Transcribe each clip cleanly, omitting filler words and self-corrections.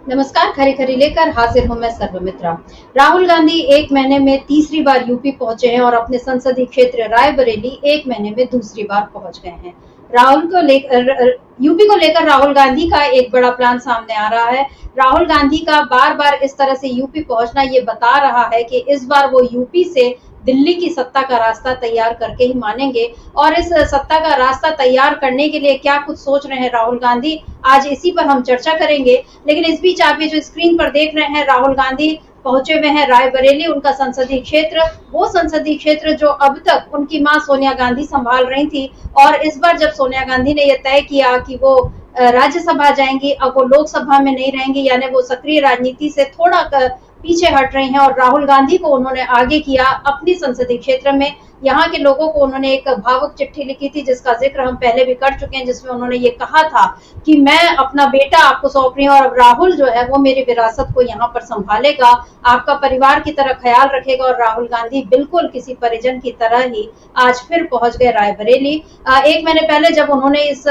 नमस्कार। खरी खरी लेकर हाजिर हूं मैं सर्वमित्रा। राहुल गांधी एक महीने में तीसरी बार यूपी पहुंचे हैं और अपने संसदीय क्षेत्र रायबरेली एक महीने में दूसरी बार पहुंच गए हैं। राहुल को लेकर यूपी को लेकर राहुल गांधी का एक बड़ा प्लान सामने आ रहा है। राहुल गांधी का बार बार इस तरह से यूपी पहुंचना ये बता रहा है कि इस बार वो यूपी से दिल्ली की सत्ता का रास्ता तैयार करके ही मानेंगे। और इस सत्ता का रास्ता तैयार करने के लिए क्या कुछ सोच रहे हैं राहुल गांधी, आज इसी पर हम चर्चा करेंगे। लेकिन इस बीच आप ये जो स्क्रीन पर देख रहे हैं, राहुल गांधी पहुंचे हुए हैं रायबरेली, उनका संसदीय क्षेत्र, वो संसदीय क्षेत्र जो अब तक उनकी मां सोनिया गांधी संभाल रही थी। और इस बार जब सोनिया गांधी ने यह तय किया कि वो राज्यसभा जाएंगी, अब वो लोकसभा में नहीं रहेंगी, यानी वो सक्रिय राजनीति से थोड़ा पीछे हट रही हैं और राहुल गांधी को उन्होंने आगे किया अपनी संसदीय क्षेत्र में। यहाँ के लोगों को उन्होंने एक भावुक चिट्ठी लिखी थी जिसका जिक्र हम पहले भी कर चुके हैं, जिसमें उन्होंने ये कहा था कि मैं अपना बेटा आपको सौंप रही हूँ और अब राहुल जो है वो मेरी विरासत को यहाँ पर संभालेगा, आपका परिवार की तरह ख्याल रखेगा। और राहुल गांधी बिल्कुल किसी परिजन की तरह ही आज फिर पहुंच गए रायबरेली। एक महीने पहले जब उन्होंने इस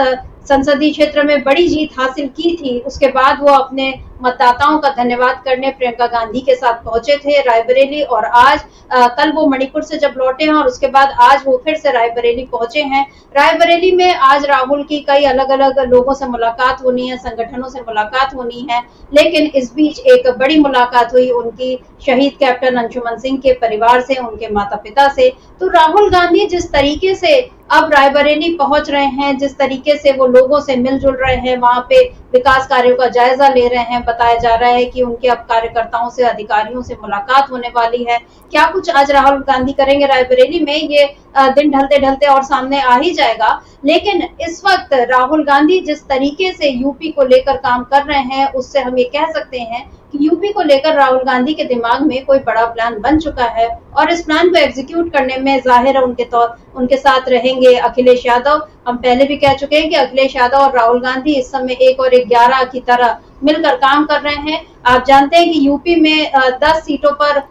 संसदीय क्षेत्र में बड़ी जीत हासिल की थी, उसके बाद वो अपने मतदाताओं का धन्यवाद करने प्रियंका गांधी के साथ पहुंचे थे रायबरेली। और आज कल वो मणिपुर से जब लौटे हैं और उसके बाद आज वो फिर से रायबरेली पहुंचे हैं। रायबरेली में आज राहुल की कई अलग अलग लोगों से मुलाकात होनी है, संगठनों से मुलाकात होनी है, लेकिन इस बीच एक बड़ी मुलाकात हुई उनकी शहीद कैप्टन अंशुमन सिंह के परिवार से, उनके माता पिता से। तो राहुल गांधी जिस तरीके से अब रायबरेली पहुंच रहे हैं, जिस तरीके से वो लोगों से मिलजुल रहे हैं, वहां पे विकास कार्यों का जायजा ले रहे हैं, बताया जा रहा है कि उनके अब कार्यकर्ताओं से, अधिकारियों से मुलाकात होने वाली है। क्या कुछ आज राहुल गांधी करेंगे रायबरेली में, ये दिन ढलते ढलते और सामने आ ही जाएगा। लेकिन इस वक्त राहुल गांधी जिस तरीके से यूपी को लेकर काम कर रहे हैं, उससे हम ये कह सकते हैं कि यूपी को लेकर राहुल गांधी के दिमाग में कोई बड़ा प्लान बन चुका है। और इस प्लान को एग्जीक्यूट करने में जाहिर है उनके साथ रहेंगे अखिलेश यादव। हम पहले भी कह चुके हैं कि अखिलेश यादव और राहुल गांधी इस समय 1 और 11 की तरह मिलकर काम कर रहे हैं। आप जानते हैं कि यूपी में 10 सीटों पर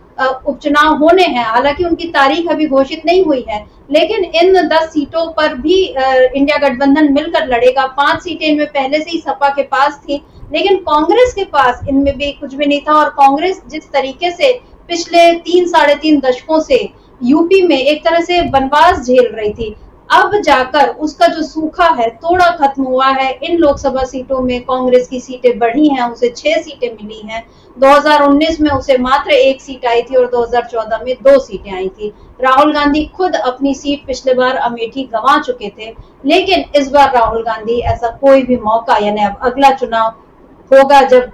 उपचुनाव होने हैं, हालांकि उनकी तारीख अभी घोषित नहीं हुई है, लेकिन इन 10 सीटों पर भी इंडिया गठबंधन मिलकर लड़ेगा। 5 सीटें इनमें पहले से ही सपा के पास थी, लेकिन कांग्रेस के पास इनमें भी कुछ भी नहीं था। और कांग्रेस जिस तरीके से पिछले 3 साढ़े 3 दशकों से यूपी में एक तरह से वनवास झेल रही थी, अब जाकर उसका जो सूखा है थोड़ा खत्म हुआ है। इन लोकसभा सीटों में कांग्रेस की सीटें बढ़ी हैं, उसे 6 सीटें मिली हैं। 2019 में उसे मात्र 1 सीट आई थी और 2014 में 2 सीटें आई थी। राहुल गांधी खुद अपनी सीट पिछले बार अमेठी गंवा चुके थे, लेकिन इस बार राहुल गांधी ऐसा कोई भी मौका, यानी अब अगला चुनाव होगा जब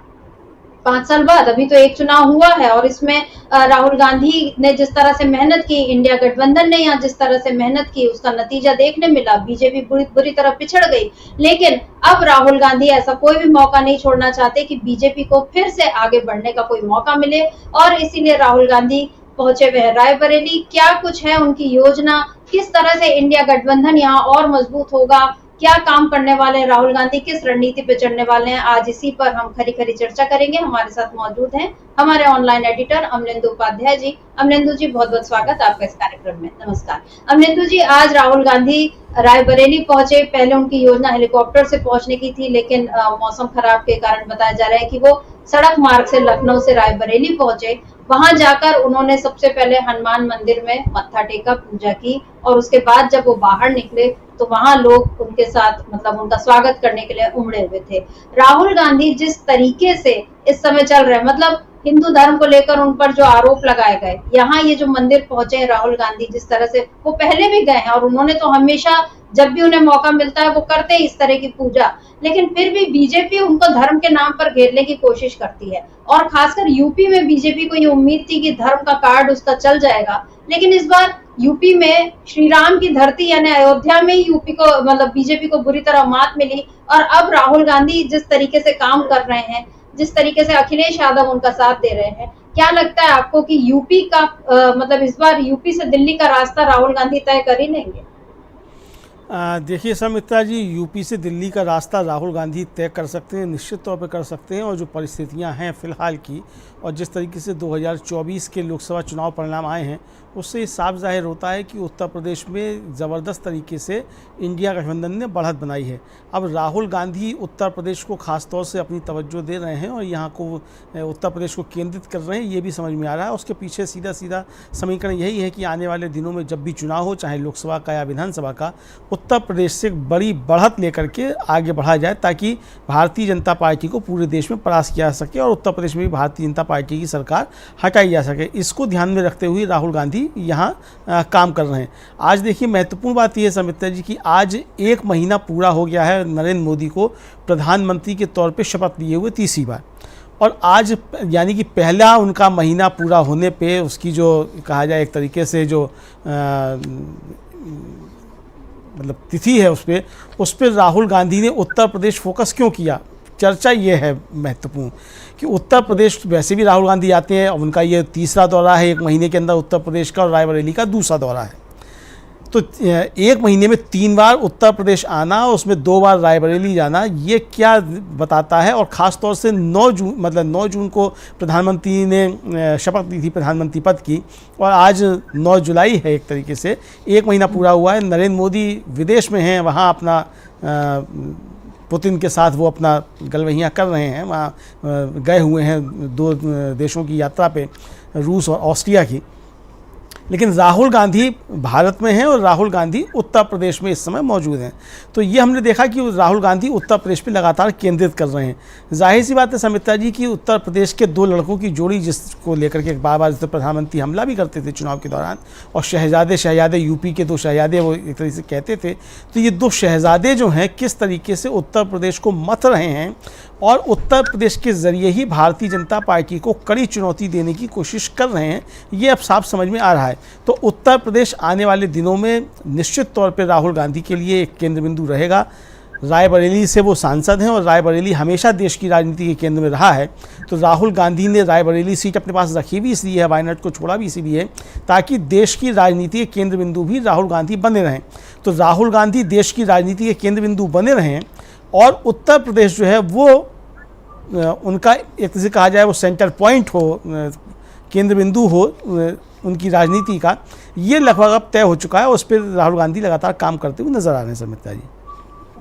5 साल बाद, अभी तो एक चुनाव हुआ है और इसमें राहुल गांधी ने जिस तरह से मेहनत की, इंडिया गठबंधन ने यहाँ जिस तरह से मेहनत की, उसका नतीजा देखने मिला। बीजेपी बुरी तरह पिछड़ गई, लेकिन अब राहुल गांधी ऐसा कोई भी मौका नहीं छोड़ना चाहते कि बीजेपी को फिर से आगे बढ़ने का कोई मौका मिले। और इसीलिए राहुल गांधी पहुंचे हुए हैं रायबरेली। क्या कुछ है उनकी योजना, किस तरह से इंडिया गठबंधन यहाँ और मजबूत होगा, क्या काम करने वाले हैं राहुल गांधी, किस रणनीति पे चढ़ने वाले हैं, आज इसी पर हम खरी खरी चर्चा करेंगे। हमारे साथ मौजूद हैं हमारे ऑनलाइन एडिटर अमलेंदु उपाध्याय जी। अमलेंदु जी, बहुत बहुत स्वागत आपका इस कार्यक्रम में। नमस्कार अमलेंदु जी। आज राहुल गांधी रायबरेली पहुंचे, पहले उनकी योजना हेलीकॉप्टर से पहुंचने की थी, लेकिन मौसम खराब के कारण बताया जा रहा है कि वो सड़क मार्ग से लखनऊ से रायबरेली पहुंचे। वहां जाकर उन्होंने सबसे पहले हनुमान मंदिर में मत्था टेका, पूजा की, और उसके बाद जब वो बाहर निकले तो वहां लोग उनके साथ, मतलब उनका स्वागत करने के लिए उमड़े हुए थे। राहुल गांधी जिस तरीके से इस समय चल रहे हैं, मतलब हिंदू धर्म को लेकर उन पर जो आरोप लगाए गए, यहाँ ये जो मंदिर पहुंचे हैं राहुल गांधी, जिस तरह से वो पहले भी गए हैं और उन्होंने तो हमेशा जब भी उन्हें मौका मिलता है वो करते हैं इस तरह की पूजा, लेकिन फिर भी बीजेपी उनको धर्म के नाम पर घेरने की कोशिश करती है। और खासकर यूपी में बीजेपी को ये उम्मीद थी कि धर्म का कार्ड उसका चल जाएगा, लेकिन इस बार यूपी में श्री राम की धरती यानी अयोध्या में यूपी को, मतलब बीजेपी को बुरी तरह मात मिली। और अब राहुल गांधी जिस तरीके से काम कर रहे हैं, जिस तरीके से अखिलेश यादव उनका साथ दे रहे हैं, क्या लगता है आपको कि यूपी का मतलब इस बार यूपी से दिल्ली का रास्ता राहुल गांधी तय कर ही लेंगे? देखिए समित्रा जी, यूपी से दिल्ली का रास्ता राहुल गांधी तय कर सकते हैं, निश्चित तौर पे कर सकते हैं। और जो परिस्थितियां हैं फ़िलहाल की, और जिस तरीके से 2024 के लोकसभा चुनाव परिणाम आए हैं, उससे साफ जाहिर होता है कि उत्तर प्रदेश में ज़बरदस्त तरीके से इंडिया गठबंधन ने बढ़त बनाई है। अब राहुल गांधी उत्तर प्रदेश को ख़ास तौर से अपनी तवज्जो दे रहे हैं और यहाँ को उत्तर प्रदेश को केंद्रित कर रहे हैं, ये भी समझ में आ रहा है। उसके पीछे सीधा सीधा समीकरण यही है कि आने वाले दिनों में जब भी चुनाव हो, चाहे लोकसभा का या विधानसभा का, उत्तर प्रदेश से बड़ी बढ़त लेकर के आगे बढ़ा जाए, ताकि भारतीय जनता पार्टी को पूरे देश में परास्त किया जा सके और उत्तर प्रदेश में भी भारतीय जनता पार्टी की सरकार हटाई जा सके। इसको ध्यान में रखते हुए राहुल गांधी यहाँ काम कर रहे हैं। आज देखिए, महत्वपूर्ण बात यह है समित्रा जी कि आज 1 महीना पूरा हो गया है नरेंद्र मोदी को प्रधानमंत्री के तौर पे शपथ लिए हुए तीसरी बार। और आज यानी कि पहला उनका महीना पूरा होने पे उसकी जो कहा जाए एक तरीके से जो मतलब तिथि है, उस पर राहुल गांधी ने उत्तर प्रदेश फोकस क्यों किया। चर्चा ये है महत्वपूर्ण कि उत्तर प्रदेश वैसे भी राहुल गांधी आते हैं, उनका ये तीसरा दौरा है 1 महीने के अंदर उत्तर प्रदेश का, और रायबरेली का दूसरा दौरा है। तो 1 महीने में 3 बार उत्तर प्रदेश आना, उसमें 2 बार रायबरेली जाना, ये क्या बताता है। और ख़ास तौर से 9 जून को प्रधानमंत्री ने शपथ ली थी प्रधानमंत्री पद की, और आज 9 जुलाई है। एक तरीके से 1 महीना पूरा हुआ है। नरेंद्र मोदी विदेश में हैं, वहाँ अपना पुतिन के साथ वो अपना गलवहियाँ कर रहे हैं, वहाँ गए हुए हैं 2 देशों की यात्रा पे, रूस और ऑस्ट्रिया की। लेकिन राहुल गांधी भारत में हैं और राहुल गांधी उत्तर प्रदेश में इस समय मौजूद हैं। तो ये हमने देखा कि राहुल गांधी उत्तर प्रदेश पे लगातार केंद्रित कर रहे हैं। जाहिर सी बात है समित्रा जी कि उत्तर प्रदेश के 2 लड़कों की जोड़ी जिसको लेकर के बार बार प्रधानमंत्री हमला भी करते थे चुनाव के दौरान, और शहजादे यूपी के 2 शहजादे वो एक तरीके से कहते थे। तो ये 2 शहजादे जो हैं किस तरीके से उत्तर प्रदेश को मथ रहे हैं और उत्तर प्रदेश के ज़रिए ही भारतीय जनता पार्टी को कड़ी चुनौती देने की कोशिश कर रहे हैं, ये अब साफ समझ में आ रहा है। तो उत्तर प्रदेश आने वाले दिनों में निश्चित तौर पर राहुल गांधी के लिए एक केंद्र बिंदु रहेगा। रायबरेली से वो सांसद हैं और रायबरेली हमेशा देश की राजनीति के केंद्र में रहा है। तो राहुल गांधी ने रायबरेली सीट अपने पास रखी भी इसलिए है, वायनाड को छोड़ा भी इसीलिए, ताकि देश की राजनीति के केंद्र बिंदु भी राहुल गांधी बने रहें। तो राहुल गांधी देश की राजनीति के केंद्र बिंदु बने रहें और उत्तर प्रदेश जो है वो उनका एक तरह से कहा जाए वो सेंटर पॉइंट हो, केंद्र बिंदु हो उनकी राजनीति का, ये लगभग अब तय हो चुका है। उस पर राहुल गांधी लगातार काम करते हुए नजर आ रहे हैं समित्रा जी।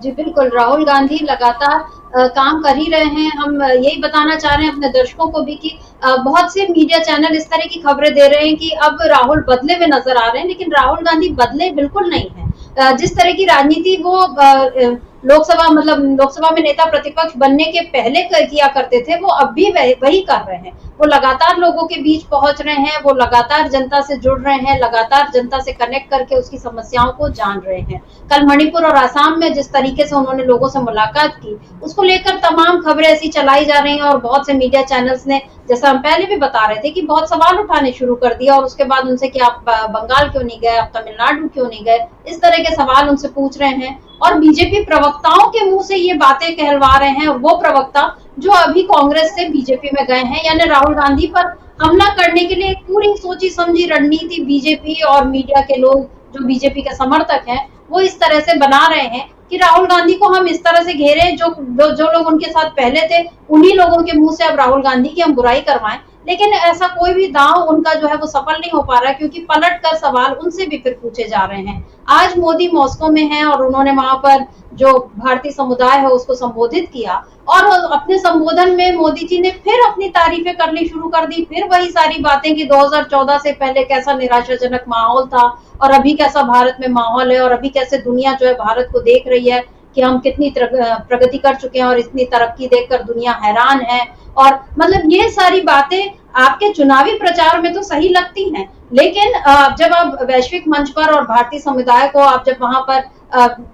जी बिल्कुल, राहुल गांधी लगातार काम कर ही रहे हैं। हम यही बताना चाह रहे हैं अपने दर्शकों को भी कि बहुत से मीडिया चैनल इस तरह की खबरें दे रहे हैं कि अब राहुल बदले हुए नजर आ रहे हैं, लेकिन राहुल गांधी बदले बिल्कुल नहीं है। जिस तरह की राजनीति वो लोकसभा में नेता प्रतिपक्ष बनने के पहले किया करते थे, वो अब भी वही कर रहे हैं। वो लगातार लोगों के बीच पहुंच रहे हैं, वो लगातार जनता से जुड़ रहे हैं, लगातार जनता से कनेक्ट करके उसकी समस्याओं को जान रहे हैं। कल मणिपुर और आसाम में जिस तरीके से उन्होंने लोगों से मुलाकात की, उसको लेकर तमाम खबरें ऐसी चलाई जा रही हैं और बहुत से मीडिया चैनल्स ने, जैसा हम पहले भी बता रहे थे, कि बहुत सवाल उठाने शुरू कर दिया और उसके बाद उनसे कि आप बंगाल क्यों नहीं गए, आप तमिलनाडु क्यों नहीं गए, इस तरह के सवाल उनसे पूछ रहे हैं। और बीजेपी प्रवक्ताओं के मुंह से ये बातें कहलवा रहे हैं, वो प्रवक्ता जो अभी कांग्रेस से बीजेपी में गए हैं। यानी राहुल गांधी पर हमला करने के लिए पूरी सोची समझी रणनीति बीजेपी और मीडिया के लोग जो बीजेपी के समर्थक हैं वो इस तरह से बना रहे हैं कि राहुल गांधी को हम इस तरह से घेरें, जो लोग उनके साथ पहले थे उन्हीं लोगों के मुंह से अब राहुल गांधी की हम बुराई करवाएं। लेकिन ऐसा कोई भी दांव उनका जो है वो सफल नहीं हो पा रहा है, क्योंकि पलट कर सवाल उनसे भी फिर पूछे जा रहे हैं। आज मोदी मॉस्को में हैं और उन्होंने वहां पर जो भारतीय समुदाय है उसको संबोधित किया, और अपने संबोधन में मोदी जी ने फिर अपनी तारीफें करनी शुरू कर दी। फिर वही सारी बातें कि 2014 से पहले कैसा निराशाजनक माहौल था और अभी कैसा भारत में माहौल है, और अभी कैसे दुनिया जो है भारत को देख रही है कि हम कितनी प्रगति कर चुके हैं और इतनी तरक्की देखकर दुनिया हैरान है। और मतलब ये सारी बातें आपके चुनावी प्रचार में तो सही लगती हैं, लेकिन जब आप वैश्विक मंच पर और भारतीय समुदाय को आप जब वहां पर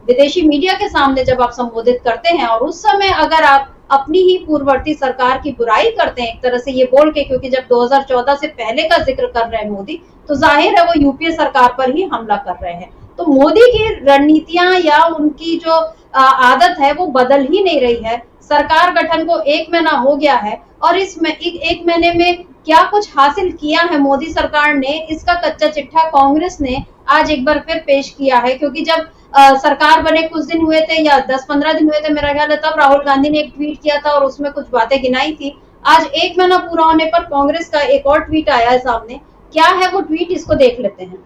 विदेशी मीडिया के सामने जब आप संबोधित करते हैं और उस समय अगर आप अपनी ही पूर्ववर्ती सरकार की बुराई करते हैं एक तरह से ये बोल के, क्योंकि जब 2014 से पहले का जिक्र कर रहे हैं मोदी, तो जाहिर है वो यूपीए सरकार पर ही हमला कर रहे हैं। तो मोदी की रणनीतियां या उनकी जो आदत है वो बदल ही नहीं रही है। सरकार गठन को 1 महीना हो गया है और इस एक महीने में क्या कुछ हासिल किया है मोदी सरकार ने, इसका कच्चा चिट्ठा कांग्रेस ने आज एक बार फिर पेश किया है। क्योंकि जब सरकार बने कुछ दिन हुए थे या 10-15 दिन हुए थे मेरा ख्याल है, तब राहुल गांधी ने एक ट्वीट किया था और उसमें कुछ बातें गिनाई थी। आज 1 महीना पूरा होने पर कांग्रेस का एक और ट्वीट आया है सामने। क्या है वो ट्वीट, इसको देख लेते हैं।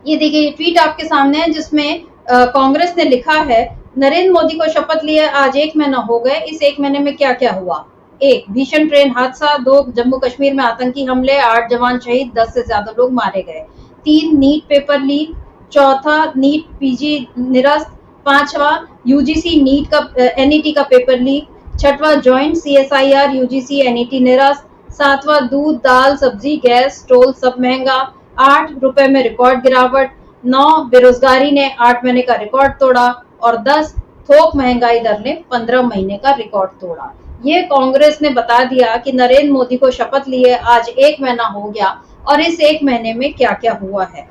ये देखिए, ये ट्वीट आपके सामने है जिसमें कांग्रेस ने लिखा है, नरेंद्र मोदी को शपथ लिए आज 1 महीना हो गए, इस 1 महीने में क्या क्या हुआ। 1 भीषण ट्रेन हादसा, 2 जम्मू कश्मीर में आतंकी हमले, 8 जवान शहीद, 10 से ज्यादा लोग मारे गए, 3 NEET paper leak, 4 NEET PG निरस्त, 5वां यूजीसी नीट का एनईटी का पेपर लीक, 6वां ज्वाइंट सीएसआईआर यूजीसी एनईटी निरस्त, 7वां दूध दाल सब्जी गैस टोल सब महंगा, 8 रुपए में रिकॉर्ड गिरावट, 9 बेरोजगारी ने 8 महीने का रिकॉर्ड तोड़ा और 10 थोक महंगाई दर ने 15 महीने का रिकॉर्ड तोड़ा। ये कांग्रेस ने बता दिया कि नरेंद्र मोदी को शपथ लिए आज 1 महीना हो गया और इस 1 महीने में क्या क्या हुआ है।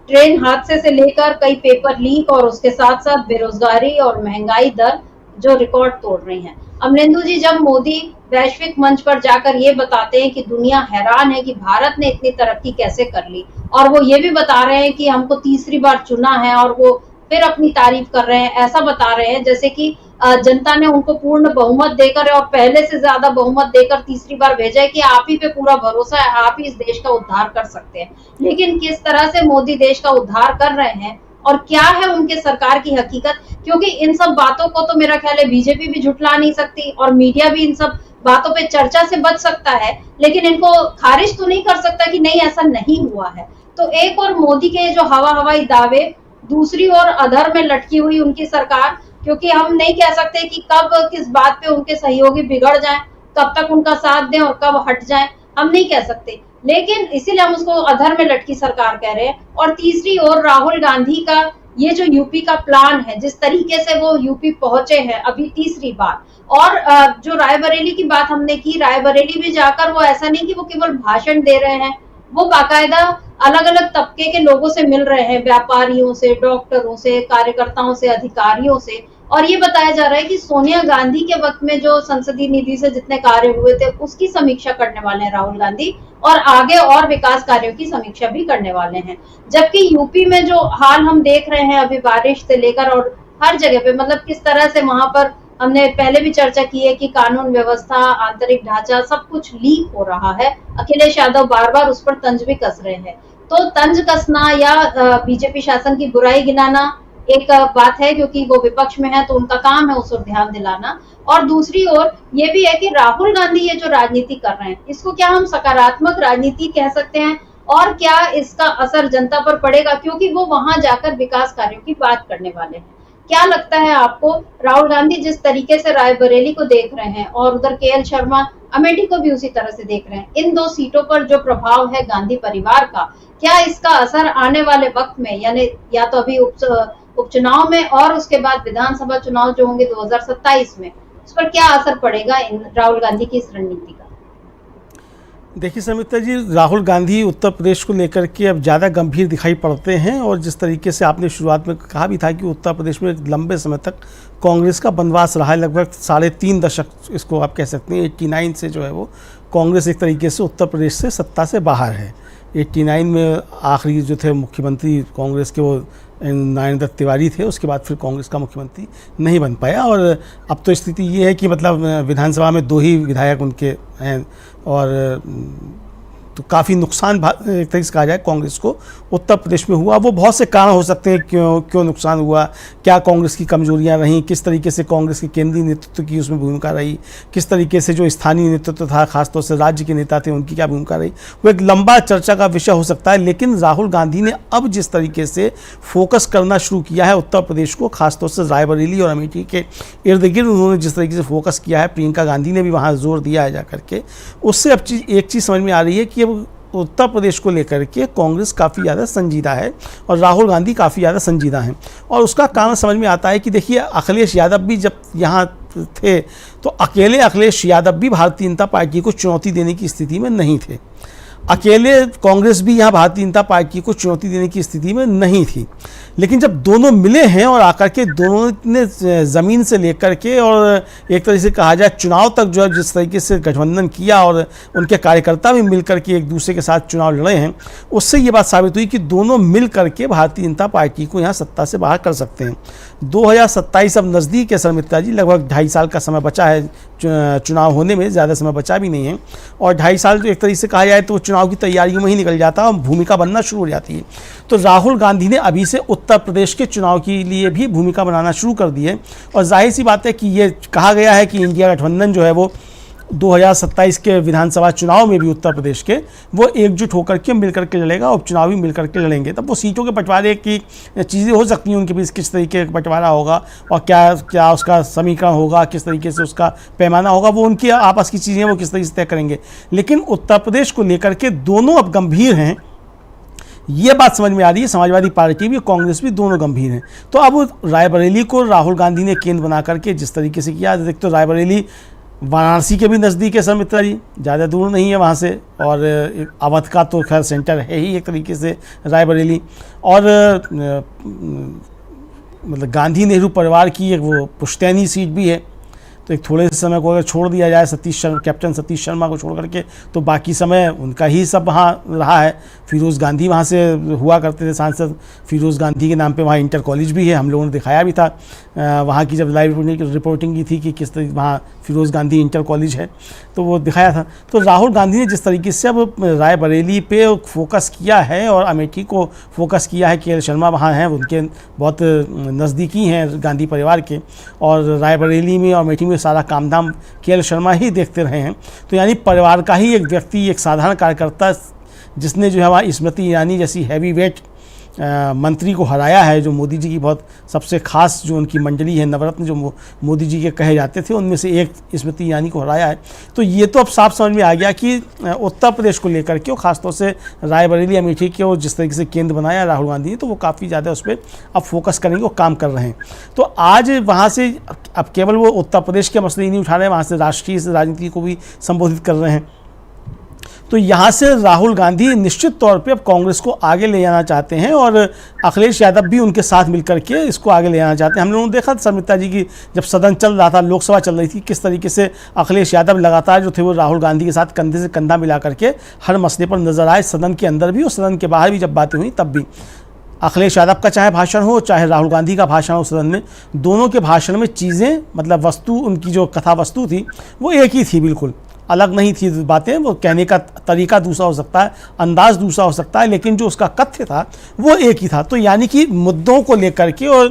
ट्रेन हादसे से लेकर कई पेपर लीक और उसके साथ साथ बेरोजगारी और महंगाई दर जो रिकॉर्ड तोड़ रही हैं। अमरेंदु जी, जब मोदी वैश्विक मंच पर जाकर ये बताते हैं कि दुनिया हैरान है कि भारत ने इतनी तरक्की कैसे कर ली, और वो ये भी बता रहे हैं कि हमको तीसरी बार चुना है, और वो फिर अपनी तारीफ कर रहे हैं, ऐसा बता रहे हैं जैसे कि जनता ने उनको पूर्ण बहुमत देकर और पहले से ज्यादा बहुमत देकर तीसरी बार भेजा है कि आप ही पे पूरा भरोसा है, आप ही इस देश का उद्धार कर सकते हैं। लेकिन किस तरह से मोदी देश का उद्धार कर रहे हैं और क्या है उनके सरकार की हकीकत, क्योंकि इन सब बातों को तो मेरा ख्याल है बीजेपी भी झुठला नहीं सकती और मीडिया भी इन सब बातों पे चर्चा से बच सकता है, लेकिन इनको खारिज तो नहीं कर सकता कि नहीं ऐसा नहीं हुआ है। तो एक और मोदी के जो हवाई दावे, दूसरी ओर अधर में लटकी हुई उनकी सरकार, क्योंकि हम नहीं कह सकते कि कब किस बात पे उनके सहयोगी बिगड़ जाएं, कब तक उनका साथ दें और कब हट जाएं, हम नहीं कह सकते, लेकिन इसीलिए हम उसको अधर में लटकी सरकार कह रहे हैं। और तीसरी ओर राहुल गांधी का ये जो यूपी का प्लान है, जिस तरीके से वो यूपी पहुंचे हैं अभी तीसरी बार, और जो रायबरेली की बात हमने की, रायबरेली भी जाकर वो ऐसा नहीं कि वो केवल भाषण दे रहे हैं, वो बाकायदा अलग अलग तबके के लोगों से मिल रहे हैं, व्यापारियों से, डॉक्टरों से, कार्यकर्ताओं से, अधिकारियों से, और ये बताया जा रहा है कि सोनिया गांधी के वक्त में जो संसदीय निधि से जितने कार्य हुए थे उसकी समीक्षा करने वाले हैं राहुल गांधी, और आगे और विकास कार्यों की समीक्षा भी करने वाले हैं। जबकि यूपी में जो हाल हम देख रहे हैं अभी बारिश से लेकर और हर जगह पे, मतलब किस तरह से वहां पर हमने पहले भी चर्चा की है कि कानून व्यवस्था, आंतरिक ढांचा सब कुछ लीक हो रहा है। अखिलेश यादव बार बार उस पर तंज भी कस रहे हैं। तो तंज कसना या बीजेपी शासन की बुराई गिनाना एक बात है, क्योंकि वो विपक्ष में है तो उनका काम है उस पर ध्यान दिलाना, और दूसरी ओर ये भी है कि राहुल गांधी ये जो राजनीति कर रहे हैं इसको क्या हम सकारात्मक राजनीति कह सकते हैं, और क्या इसका असर जनता पर पड़ेगा, क्योंकि वो वहां जाकर विकास कार्यों की बात करने वाले हैं। क्या लगता है आपको, राहुल गांधी जिस तरीके से रायबरेली को देख रहे हैं और उधर केएल शर्मा अमेठी को भी उसी तरह से देख रहे हैं, इन 2 सीटों पर जो प्रभाव है गांधी परिवार का, क्या इसका असर आने वाले वक्त में, यानी या तो अभी उपचुनाव में और उसके बाद विधानसभा चुनाव जो होंगे 2027 में, उस पर क्या असर पड़ेगा इन राहुल गांधी की इस रणनीति का? देखिए समिता जी, राहुल गांधी उत्तर प्रदेश को लेकर के अब ज़्यादा गंभीर दिखाई पड़ते हैं, और जिस तरीके से आपने शुरुआत में कहा भी था कि उत्तर प्रदेश में लंबे समय तक कांग्रेस का बनवास रहा है, लगभग 3.5 दशक इसको आप कह सकते हैं। 89 से जो है वो कांग्रेस एक तरीके से उत्तर प्रदेश से सत्ता से बाहर है। 89 में आखिरी जो थे मुख्यमंत्री कांग्रेस के वो नरेंद्र दत्त तिवारी थे, उसके बाद फिर कांग्रेस का मुख्यमंत्री नहीं बन पाया, और अब तो स्थिति ये है कि मतलब विधानसभा में 2 ही विधायक उनके हैं, और तो काफ़ी नुकसान एक तरीके से कहा जाए कांग्रेस को उत्तर प्रदेश में हुआ। वो बहुत से कारण हो सकते हैं क्यों नुकसान हुआ, क्या कांग्रेस की कमजोरियां रहीं, किस तरीके से कांग्रेस के केंद्रीय नेतृत्व की उसमें भूमिका रही, किस तरीके से जो स्थानीय नेतृत्व था, खासतौर से राज्य के नेता थे, उनकी क्या भूमिका रही, वो एक लंबा चर्चा का विषय हो सकता है। लेकिन राहुल गांधी ने अब जिस तरीके से फोकस करना शुरू किया है उत्तर प्रदेश को, खासतौर से रायबरेली और अमेठी के इर्द गिर्द उन्होंने जिस तरीके से फोकस किया है, प्रियंका गांधी ने भी वहाँ जोर दिया है जाकर के, उससे अब एक चीज़ समझ में आ रही है कि उत्तर प्रदेश को लेकर के कांग्रेस काफ़ी ज़्यादा संजीदा है और राहुल गांधी काफ़ी ज़्यादा संजीदा हैं। और उसका कारण समझ में आता है कि देखिए, अखिलेश यादव भी जब यहाँ थे तो अकेले अखिलेश यादव भी भारतीय जनता पार्टी को चुनौती देने की स्थिति में नहीं थे। अकेले कांग्रेस भी यहाँ भारतीय जनता पार्टी को चुनौती देने की स्थिति में नहीं थी, लेकिन जब दोनों मिले हैं और आकर के दोनों ने ज़मीन से लेकर के और एक तरह से कहा जाए चुनाव तक जो है जिस तरीके से गठबंधन किया और उनके कार्यकर्ता भी मिल करके एक दूसरे के साथ चुनाव लड़े हैं, उससे ये बात साबित हुई कि दोनों मिल करके भारतीय जनता पार्टी को यहाँ सत्ता से बाहर कर सकते हैं। 2027 अब नज़दीक है शर्मिष्ठा जी, लगभग 2.5 साल का समय बचा है चुनाव होने में, ज़्यादा समय बचा भी नहीं है। और 2.5 साल तो एक तरीके से कहा जाए तो चुनाव की तैयारियों में ही निकल जाता है और भूमिका बनना शुरू हो जाती है। तो राहुल गांधी ने अभी से उत्तर प्रदेश के चुनाव के लिए भी भूमिका बनाना शुरू कर दी है। और जाहिर सी बात है कि ये कहा गया है कि इंडिया गठबंधन जो है वो 2027 के विधानसभा चुनाव में भी उत्तर प्रदेश के वो एकजुट होकर के मिलकर के लड़ेगा, उपचुनाव भी मिलकर के लड़ेंगे। तब वो सीटों के बंटवारे की चीज़ें हो सकती हैं, उनके बीच किस तरीके का बंटवारा होगा और क्या क्या उसका समीकरण होगा, किस तरीके से उसका पैमाना होगा, वो उनकी आपस की चीज़ें वो किस तरीके से तय करेंगे। लेकिन उत्तर प्रदेश को लेकर के दोनों अब गंभीर हैं, ये बात समझ में आ रही है। समाजवादी पार्टी भी कांग्रेस भी दोनों गंभीर हैं। तो अब रायबरेली को राहुल गांधी ने केंद्र बना करके जिस तरीके से किया, देख तो रायबरेली वाराणसी के भी नज़दीक है मित्रा जी, ज़्यादा दूर नहीं है वहाँ से, और अवध का तो खैर सेंटर है ही एक तरीके से रायबरेली। और मतलब गांधी नेहरू परिवार की एक वो पुश्तैनी सीट भी है। तो एक थोड़े से समय को अगर छोड़ दिया जाए कैप्टन सतीश शर्मा को छोड़ करके, तो बाकी समय उनका ही सब वहाँ रहा है। फिरोज़ गांधी वहाँ से हुआ करते थे सांसद, फिरोज़ गांधी के नाम पे वहाँ इंटर कॉलेज भी है, हम लोगों ने दिखाया भी था वहाँ की जब लाइव रिपोर्टिंग की थी कि किस तरीके वहाँ फिरोज़ गांधी इंटर कॉलेज है, तो वो दिखाया था। तो राहुल गांधी ने जिस तरीके से अब रायबरेली पे फोकस किया है और अमेठी को फोकस किया है, के शर्मा वहाँ हैं, उनके बहुत नज़दीकी हैं गांधी परिवार के, और रायबरेली में और अमेठी में सारा काम धाम के शर्मा ही देखते रहे हैं। तो यानी परिवार का ही एक व्यक्ति, एक साधारण कार्यकर्ता जिसने जो है वहाँ स्मृति ईरानी जैसी हैवी वेट मंत्री को हराया है, जो मोदी जी की बहुत सबसे खास जो उनकी मंडली है, नवरत्न जो मोदी जी के कहे जाते थे, उनमें से एक स्मृति ईरानी को हराया है। तो ये तो अब साफ समझ में आ गया कि उत्तर प्रदेश को लेकर के, खासतौर से रायबरेली अमेठी के और जिस तरीके से केंद्र बनाया राहुल गांधी ने, तो वो काफ़ी ज़्यादा उस पर अब फोकस करेंगे और काम कर रहे हैं। तो आज वहाँ से अब केवल वो उत्तर प्रदेश के मसले ही नहीं उठा रहे हैं, वहाँ से राष्ट्रीय राजनीति को भी संबोधित कर रहे हैं। तो यहाँ से राहुल गांधी निश्चित तौर पे अब कांग्रेस को आगे ले जाना चाहते हैं और अखिलेश यादव भी उनके साथ मिलकर के इसको आगे ले जाना चाहते हैं। हम लोगों ने देखा शर्मिष्ठा जी की जब सदन चल रहा था, लोकसभा चल रही थी, किस तरीके से अखिलेश यादव लगातार जो थे वो राहुल गांधी के साथ कंधे से कंधा मिला करके हर मसले पर नजर आए, सदन के अंदर भी और सदन के बाहर भी जब बातें हुई तब भी। अखिलेश यादव का चाहे भाषण हो, चाहे राहुल गांधी का भाषण हो सदन में, दोनों के भाषण में चीज़ें मतलब वस्तु, उनकी जो कथा वस्तु थी वो एक ही थी, बिल्कुल अलग नहीं थी बातें। वो कहने का तरीका दूसरा हो सकता है, अंदाज दूसरा हो सकता है, लेकिन जो उसका कथ्य था वो एक ही था। तो यानी कि मुद्दों को लेकर के और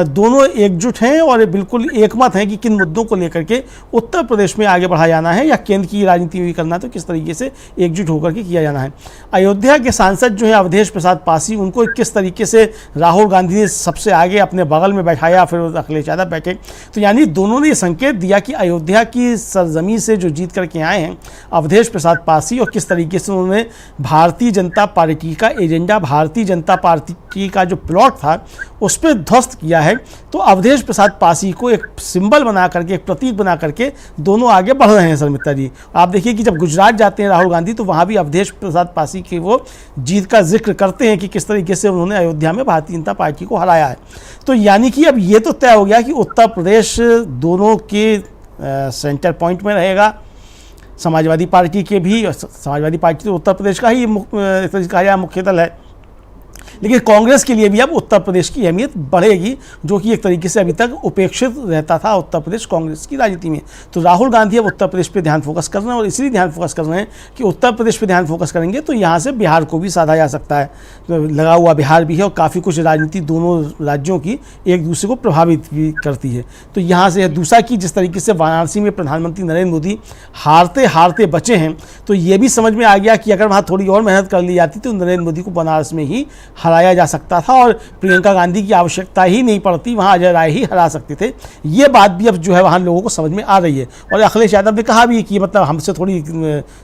दोनों एकजुट हैं और बिल्कुल एकमत हैं कि किन मुद्दों को लेकर के उत्तर प्रदेश में आगे बढ़ा जाना है या केंद्र की राजनीति भी करना है, तो किस तरीके से एकजुट होकर के किया जाना है। अयोध्या के सांसद जो है अवधेश प्रसाद पासी, उनको किस तरीके से राहुल गांधी ने सबसे आगे अपने बगल में बैठाया, फिर अखिलेश यादव बैठे। तो यानी दोनों ने ये संकेत दिया कि अयोध्या की सरजमी से जो जीत के आए हैं अवधेश प्रसाद पासी, और किस तरीके से उन्होंने भारतीय जनता पार्टी का एजेंडा, भारतीय जनता पार्टी का जो प्लॉट था उस पर ध्वस्त किया है। तो अवधेश प्रसाद पासी को एक सिंबल बना करके, एक प्रतीक बना करके दोनों आगे बढ़ रहे हैं शर्मिष्ठा जी। आप देखिए कि जब गुजरात जाते हैं राहुल गांधी, तो वहाँ भी अवधेश प्रसाद पासी की वो जीत का जिक्र करते हैं कि किस तरीके से उन्होंने अयोध्या में भारतीय जनता पार्टी को हराया है। तो यानी कि अब ये तो तय हो गया कि उत्तर प्रदेश दोनों के सेंटर पॉइंट में रहेगा। समाजवादी पार्टी के भी, समाजवादी पार्टी तो उत्तर प्रदेश का ही मुख्य दल है, लेकिन कांग्रेस के लिए भी अब उत्तर प्रदेश की अहमियत बढ़ेगी, जो कि एक तरीके से अभी तक उपेक्षित रहता था उत्तर प्रदेश कांग्रेस की राजनीति में। तो राहुल गांधी अब उत्तर प्रदेश पे ध्यान फोकस कर रहे हैं, और इसलिए ध्यान फोकस कर रहे हैं कि उत्तर प्रदेश पे ध्यान फोकस करेंगे तो यहाँ से बिहार को भी साधा जा सकता है। तो लगा हुआ बिहार भी है और काफ़ी कुछ राजनीति दोनों राज्यों की एक दूसरे को प्रभावित भी करती है। तो यहाँ से दूसरा कि जिस तरीके से वाराणसी में प्रधानमंत्री नरेंद्र मोदी हारते हारते बचे हैं, तो ये भी समझ में आ गया कि अगर वहाँ थोड़ी और मेहनत कर ली जाती तो नरेंद्र मोदी को बनारस में ही हराया जा सकता था और प्रियंका गांधी की आवश्यकता ही नहीं पड़ती, वहां अजय राय ही हरा सकते थे। ये बात भी अब जो है वहां लोगों को समझ में आ रही है। और अखिलेश यादव ने कहा भी कि मतलब हमसे थोड़ी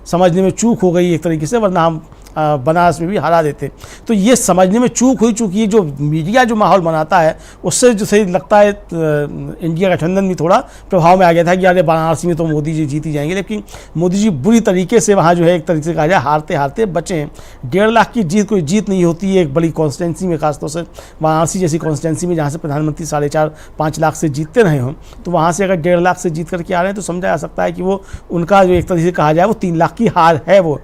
समझने में चूक हो गई एक तरीके से, वरना हम बनारस में भी हरा देते। तो ये समझने में चूक हुई, चूँकि ये जो मीडिया जो माहौल बनाता है उससे जो सही लगता है इंडिया गठबंधन भी थोड़ा प्रभाव में आ गया था कि अरे वाराणसी में तो मोदी जी जीत ही जाएंगे, लेकिन मोदी जी बुरी तरीके से वहाँ जो है एक तरीके से कहा जाए हारते हारते बचे हैं। 1.5 लाख की जीत कोई जीत नहीं होती है एक बड़ी कॉन्स्टिट्यूंसी में, खासतौर से वाराणसी जैसी कॉन्स्टिट्यूंसी में जहाँ से प्रधानमंत्री 4.5-5 लाख से जीतते रहे हों। तो वहाँ से अगर 1.5 लाख से जीत करके आ रहे हैं तो समझा जा सकता है कि वो उनका जो एक तरीके से कहा जाए वो 3 लाख की हार है वो,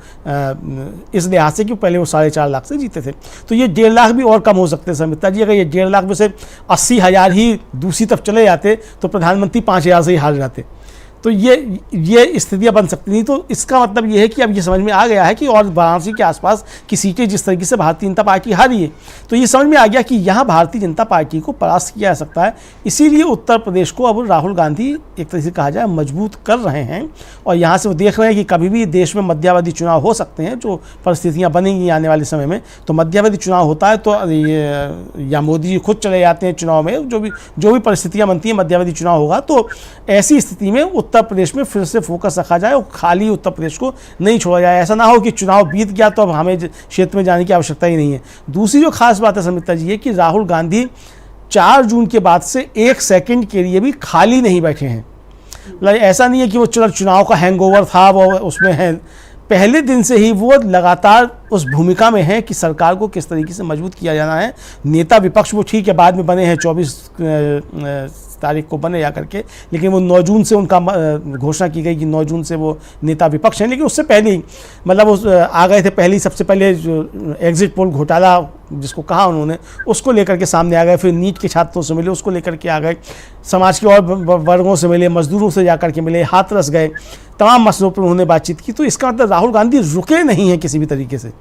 इस लिहाज से कि पहले वो 4.5 लाख से जीते थे। तो ये 1.5 लाख भी और कम हो सकते हैं समिता जी। अगर ये 1.5 लाख में से 80,000 ही दूसरी तरफ चले जाते तो प्रधानमंत्री 5,000 से ही हार जाते। तो ये स्थितियां बन सकती थी। तो इसका मतलब ये है कि अब ये समझ में आ गया है कि और वाराणसी के आसपास की सीटें जिस तरीके से भारतीय जनता पार्टी हारी है, तो ये समझ में आ गया कि यहाँ भारतीय जनता पार्टी को परास्त किया जा सकता है। इसीलिए उत्तर प्रदेश को अब राहुल गांधी एक तरह से कहा जाए मजबूत कर रहे हैं, और यहाँ से वो देख रहे हैं कि कभी भी देश में मध्यावधि चुनाव हो सकते हैं, जो परिस्थितियाँ बनेंगी आने वाले समय में। तो मध्यावधि चुनाव होता है तो या मोदी जी खुद चले जाते हैं चुनाव में, जो भी परिस्थितियाँ बनती हैं मध्यावधि चुनाव होगा, तो ऐसी स्थिति में उत्तर प्रदेश में फिर से फोकस रखा जाए और खाली उत्तर प्रदेश को नहीं छोड़ा जाए। ऐसा ना हो कि चुनाव बीत गया तो अब हमें क्षेत्र में जाने की आवश्यकता ही नहीं है। दूसरी जो खास बात है समिता जी, है कि राहुल गांधी 4 जून के बाद से 1 सेकंड के लिए भी खाली नहीं बैठे हैं। मतलब ऐसा नहीं है कि वो चुनाव का हैंगओवर था वो उसमें है, पहले दिन से ही वो लगातार उस भूमिका में है कि सरकार को किस तरीके से मजबूत किया जाना है। नेता विपक्ष वो ठीक है बाद में बने हैं, 24 तारीख को बने जा करके, लेकिन वो 9 जून से उनका घोषणा की गई कि 9 जून से वो नेता विपक्ष हैं। लेकिन उससे पहले ही मतलब उस आ गए थे, पहले सबसे पहले जो एग्जिट पोल घोटाला जिसको कहा उन्होंने, उसको लेकर के सामने आ गए। फिर नीट के छात्रों से मिले, उसको लेकर के आ गए। समाज के और वर्गों से मिले, मजदूरों से जाकर के मिले, हाथरस गए, तमाम मसलों पर उन्होंने बातचीत की। तो इसका मतलब राहुल गांधी रुके नहीं हैं किसी भी तरीके से,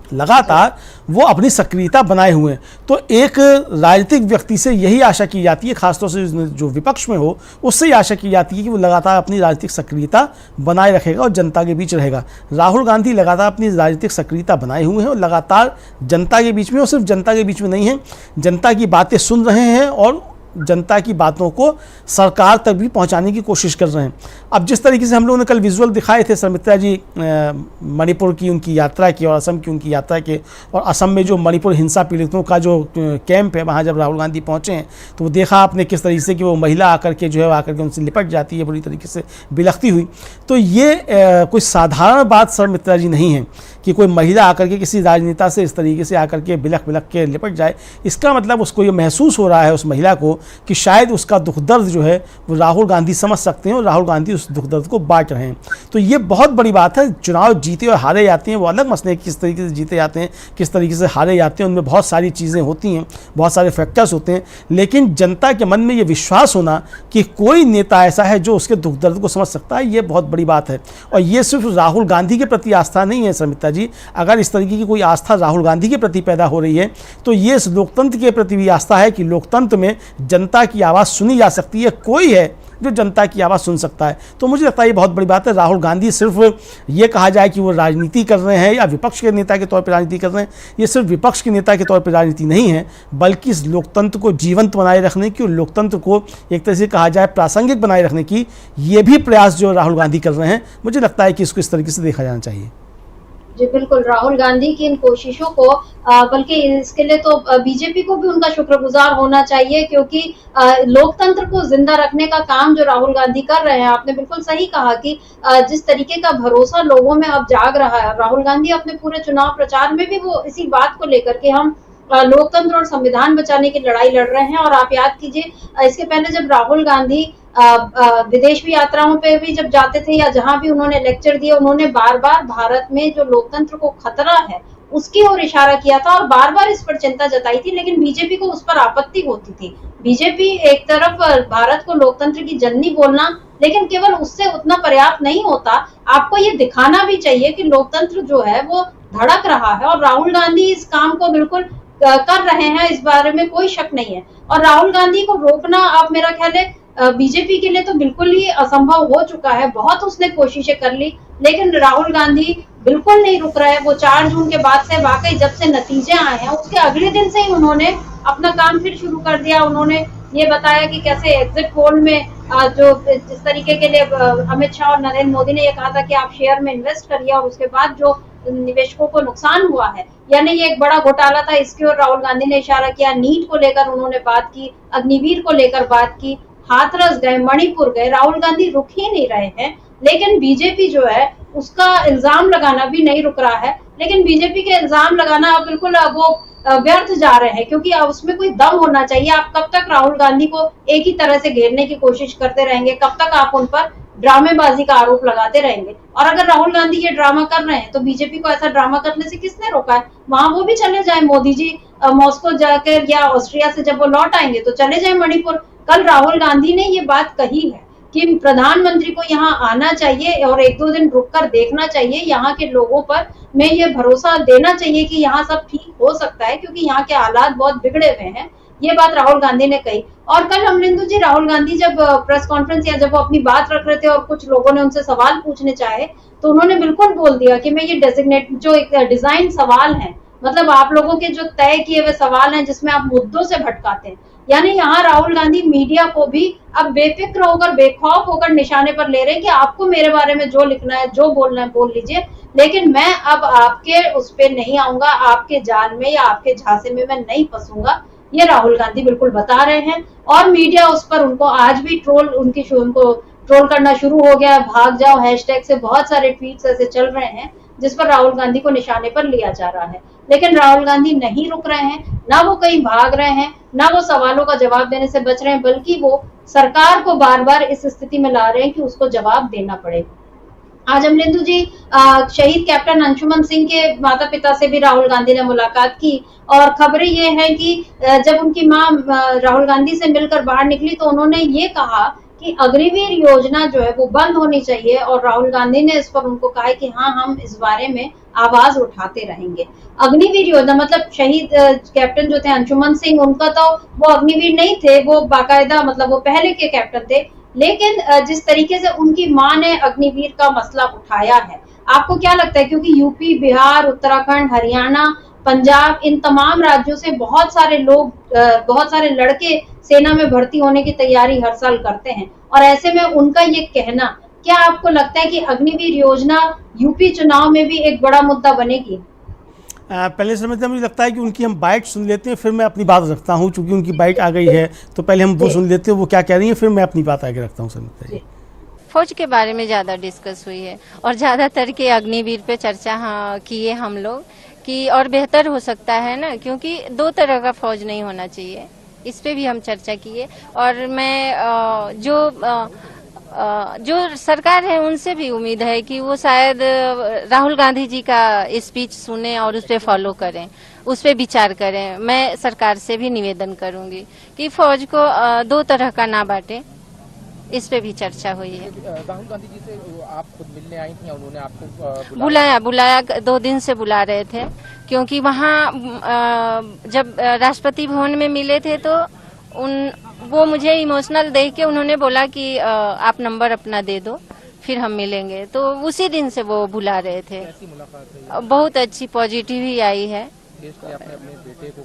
लगातार वो अपनी सक्रियता बनाए हुए हैं। तो एक राजनीतिक व्यक्ति से यही आशा की जाती है, खासतौर से जो विपक्ष में हो उससे ही आशा की जाती है कि वो लगातार अपनी राजनीतिक सक्रियता बनाए रखेगा और जनता के बीच रहेगा। राहुल गांधी लगातार अपनी राजनीतिक सक्रियता बनाए हुए हैं और लगातार जनता के बीच में, और सिर्फ जनता के बीच में नहीं है, जनता की बातें सुन रहे हैं और जनता की बातों को सरकार तक भी पहुंचाने की कोशिश कर रहे हैं। अब जिस तरीके से हम लोगों ने कल विजुअल दिखाए थे सुमित्रा जी, मणिपुर की उनकी यात्रा की और असम की उनकी यात्रा के, और असम में जो मणिपुर हिंसा पीड़ितों का जो कैंप है वहाँ जब राहुल गांधी पहुँचे हैं तो वो देखा आपने किस तरीके से कि वो महिला आकर के जो है आकर के उनसे लिपट जाती है बुरी तरीके से बिलखती हुई। तो ये कोई साधारण बात सुमित्रा जी नहीं है कि कोई महिला आकर के किसी राजनेता से इस तरीके से आकर के बिलख के लिपट जाए। इसका मतलब उसको ये महसूस हो रहा है उस महिला को कि शायद उसका दुख दर्द जो है वो राहुल गांधी समझ सकते हैं और राहुल गांधी उस दुख दर्द को बांट रहे हैं। तो ये बहुत बड़ी बात है। चुनाव जीते और हारे जाते हैं वो अलग मसले हैं, किस तरीके से जीते जाते हैं किस तरीके से हारे जाते हैं, उनमें बहुत सारी चीज़ें होती हैं, बहुत सारे फैक्टर्स होते हैं। लेकिन जनता के मन में ये विश्वास होना कि कोई नेता ऐसा है जो उसके दुख दर्द को समझ सकता है, ये बहुत बड़ी बात है। और ये सिर्फ राहुल गांधी के प्रति आस्था नहीं है समिता जी, अगर इस तरीके की कोई आस्था राहुल गांधी के प्रति पैदा हो रही है तो ये इस लोकतंत्र के प्रति भी आस्था है कि लोकतंत्र में जनता की आवाज़ सुनी जा सकती है, कोई है जो जनता की आवाज़ सुन सकता है। तो मुझे लगता है ये बहुत बड़ी बात है। राहुल गांधी सिर्फ ये कहा जाए कि वो राजनीति कर रहे हैं या विपक्ष के नेता के तौर पर राजनीति कर रहे हैं, ये सिर्फ विपक्ष के नेता के तौर पर राजनीति नहीं है, बल्कि इस लोकतंत्र को जीवंत बनाए रखने की और लोकतंत्र को एक तरह से कहा जाए प्रासंगिक बनाए रखने की ये भी प्रयास जो राहुल गांधी कर रहे हैं, मुझे लगता है कि इसको इस तरीके से देखा जाना चाहिए। जी बिल्कुल, राहुल गांधी की इन कोशिशों को बल्कि इसके लिए तो बीजेपी को भी उनका शुक्रगुजार होना चाहिए, क्योंकि लोकतंत्र को जिंदा रखने का काम जो राहुल गांधी कर रहे हैं, आपने बिल्कुल सही कहा कि जिस तरीके का भरोसा लोगों में अब जाग रहा है, राहुल गांधी अपने पूरे चुनाव प्रचार में भी वो इसी बात को लेकर के हम लोकतंत्र और संविधान बचाने की लड़ाई लड़ रहे हैं। और आप याद कीजिए, इसके पहले जब राहुल गांधी विदेश भी यात्राओं पे भी जब जाते थे या जहां भी उन्होंने लेक्चर दिए, उन्होंने बार बार भारत में जो लोकतंत्र को खतरा है उसकी ओर इशारा किया था और बार बार इस पर चिंता जताई थी, लेकिन बीजेपी को उस पर आपत्ति होती थी। बीजेपी एक तरफ भारत को लोकतंत्र की जननी बोलना, लेकिन केवल उससे उतना पर्याप्त नहीं होता, आपको ये दिखाना भी चाहिए कि लोकतंत्र जो है वो धड़क रहा है। और राहुल गांधी इस काम को बिल्कुल कर रहे हैं, इस बारे में कोई शक नहीं है। और राहुल गांधी को रोकना अब मेरा ख्याल है बीजेपी के लिए तो बिल्कुल ही असंभव हो चुका है। बहुत उसने कोशिशें कर ली, लेकिन राहुल गांधी बिल्कुल नहीं रुक रहे हैं। वो 4 जून के बाद से वाकई जब से नतीजे आए हैं उसके अगले दिन से ही उन्होंने अपना काम फिर शुरू कर दिया। उन्होंने ये बताया कि कैसे एग्जिट पोल में जो जिस तरीके के लिए अमित शाह और नरेंद्र मोदी ने ये कहा था कि आप शेयर में इन्वेस्ट करिए, और उसके बाद जो निवेशकों को नुकसान हुआ है, यानी ये एक बड़ा घोटाला था, इसकी ओर राहुल गांधी ने इशारा किया। नीट को लेकर उन्होंने बात की, अग्निवीर को लेकर बात की, हाथरस गए, मणिपुर गए, राहुल गांधी रुक ही नहीं रहे हैं। लेकिन बीजेपी जो है उसका इल्जाम लगाना भी नहीं रुक रहा है, लेकिन बीजेपी के इल्जाम लगाना बिल्कुल वो व्यर्थ जा रहे हैं, क्योंकि अब उसमें कोई दम होना चाहिए। आप कब तक राहुल गांधी को एक ही तरह से घेरने की कोशिश करते रहेंगे, कब तक आप उन पर ड्रामेबाजी का आरोप लगाते रहेंगे? और अगर राहुल गांधी ये ड्रामा कर रहे हैं तो बीजेपी को ऐसा ड्रामा करने से किसने रोका है? वहां वो भी चले जाए, मोदी जी मॉस्को जाकर या ऑस्ट्रिया से जब वो लौट आएंगे तो चले जाए मणिपुर। कल राहुल गांधी ने ये बात कही है कि प्रधानमंत्री को यहाँ आना चाहिए और एक दो दिन रुककर देखना चाहिए, यहाँ के लोगों पर में ये भरोसा देना चाहिए कि यहाँ सब ठीक हो सकता है, क्योंकि यहाँ के हालात बहुत बिगड़े हुए हैं। ये बात राहुल गांधी ने कही। और कल अमरिंदु जी, राहुल गांधी जब प्रेस कॉन्फ्रेंस या जब वो अपनी बात रख रहे थे और कुछ लोगों ने उनसे सवाल पूछने चाहे तो उन्होंने बिल्कुल बोल दिया कि मैं ये डेजिग्नेट जो एक डिजाइन सवाल है, मतलब आप लोगों के जो तय किए हुए सवाल हैं जिसमें आप मुद्दों से भटकाते हैं, यानी यहाँ राहुल गांधी मीडिया को भी अब बेफिक्र होकर, बेखौफ होकर निशाने पर ले रहे हैं कि आपको मेरे बारे में जो लिखना है, जो बोलना है बोल लीजिए, लेकिन मैं अब आपके उस पे नहीं आऊंगा, आपके जाल में या आपके झांसे में मैं नहीं फंसूंगा। ये राहुल गांधी बिल्कुल बता रहे हैं और मीडिया उस पर उनको आज भी उनको ट्रोल करना शुरू हो गया। भाग जाओ हैशटैग से बहुत सारे ट्वीट्स ऐसे चल रहे हैं जिस पर राहुल गांधी को निशाने पर लिया जा रहा है, लेकिन राहुल गांधी नहीं रुक रहे हैं, ना वो कहीं भाग रहे हैं, ना वो सवालों का जवाब देने से बच रहे हैं, बल्कि वो सरकार को बार बार इस स्थिति में ला रहे हैं कि उसको जवाब देना पड़े। आज अमरिंदु जी शहीद कैप्टन अंशुमन सिंह के माता पिता से भी राहुल गांधी ने मुलाकात की और खबरें ये हैं कि जब उनकी मां राहुल गांधी से मिलकर बाहर निकली तो उन्होंने ये कहा कि अग्निवीर योजना जो है वो बंद होनी चाहिए और राहुल गांधी ने इस पर उनको कहा कि हाँ, हम इस बारे में आवाज उठाते रहेंगे। अग्निवीर योजना मतलब शहीद कैप्टन जो थे अंशुमन सिंह, उनका तो वो अग्निवीर नहीं थे, वो बाकायदा मतलब वो पहले के कैप्टन थे, लेकिन जिस तरीके से उनकी मां ने अग्निवीर का मसला उठाया है, आपको क्या लगता है? क्योंकि यूपी, बिहार, उत्तराखंड, हरियाणा, पंजाब, इन तमाम राज्यों से बहुत सारे लोग, बहुत सारे लड़के सेना में भर्ती होने की तैयारी हर साल करते हैं और ऐसे में उनका ये कहना, क्या आपको लगता है कि अग्निवीर योजना यूपी चुनाव में भी एक बड़ा मुद्दा बनेगी? पहले समझते मुझे लगता है कि उनकी हम बाइट सुन लेते हैं, फिर मैं अपनी बात रखता हूँ। चूंकि उनकी बाइट आ गई है तो पहले हम वो सुन लेते हैं वो क्या कह रही है, फिर मैं अपनी बात आगे रखता हूँ। समझते फौज के बारे में ज़्यादा डिस्कस हुई है और ज़्यादातर के अग्निवीर पे चर्चा किए हम लोग कि और बेहतर हो सकता है ना, क्योंकि दो तरह का फौज नहीं होना चाहिए, इस पे भी हम चर्चा किए। और मैं जो सरकार है उनसे भी उम्मीद है कि वो शायद राहुल गांधी जी का स्पीच सुने और उस पर फॉलो करें, उस पर विचार करें। मैं सरकार से भी निवेदन करूंगी कि फौज को दो तरह का ना बांटे, इस पे भी चर्चा हुई है। राहुल गांधी जी से आप खुद मिलने आई थी, उन्होंने आपको बुलाया 2 दिन से बुला रहे थे, क्योंकि वहाँ जब राष्ट्रपति भवन में मिले थे तो वो मुझे इमोशनल देख के उन्होंने बोला कि आप नंबर अपना दे दो फिर हम मिलेंगे, तो उसी दिन से वो बुला रहे थे। कैसी मुलाकात रही? बहुत अच्छी, पॉजिटिव ही आई है। आपने अपने बेटे को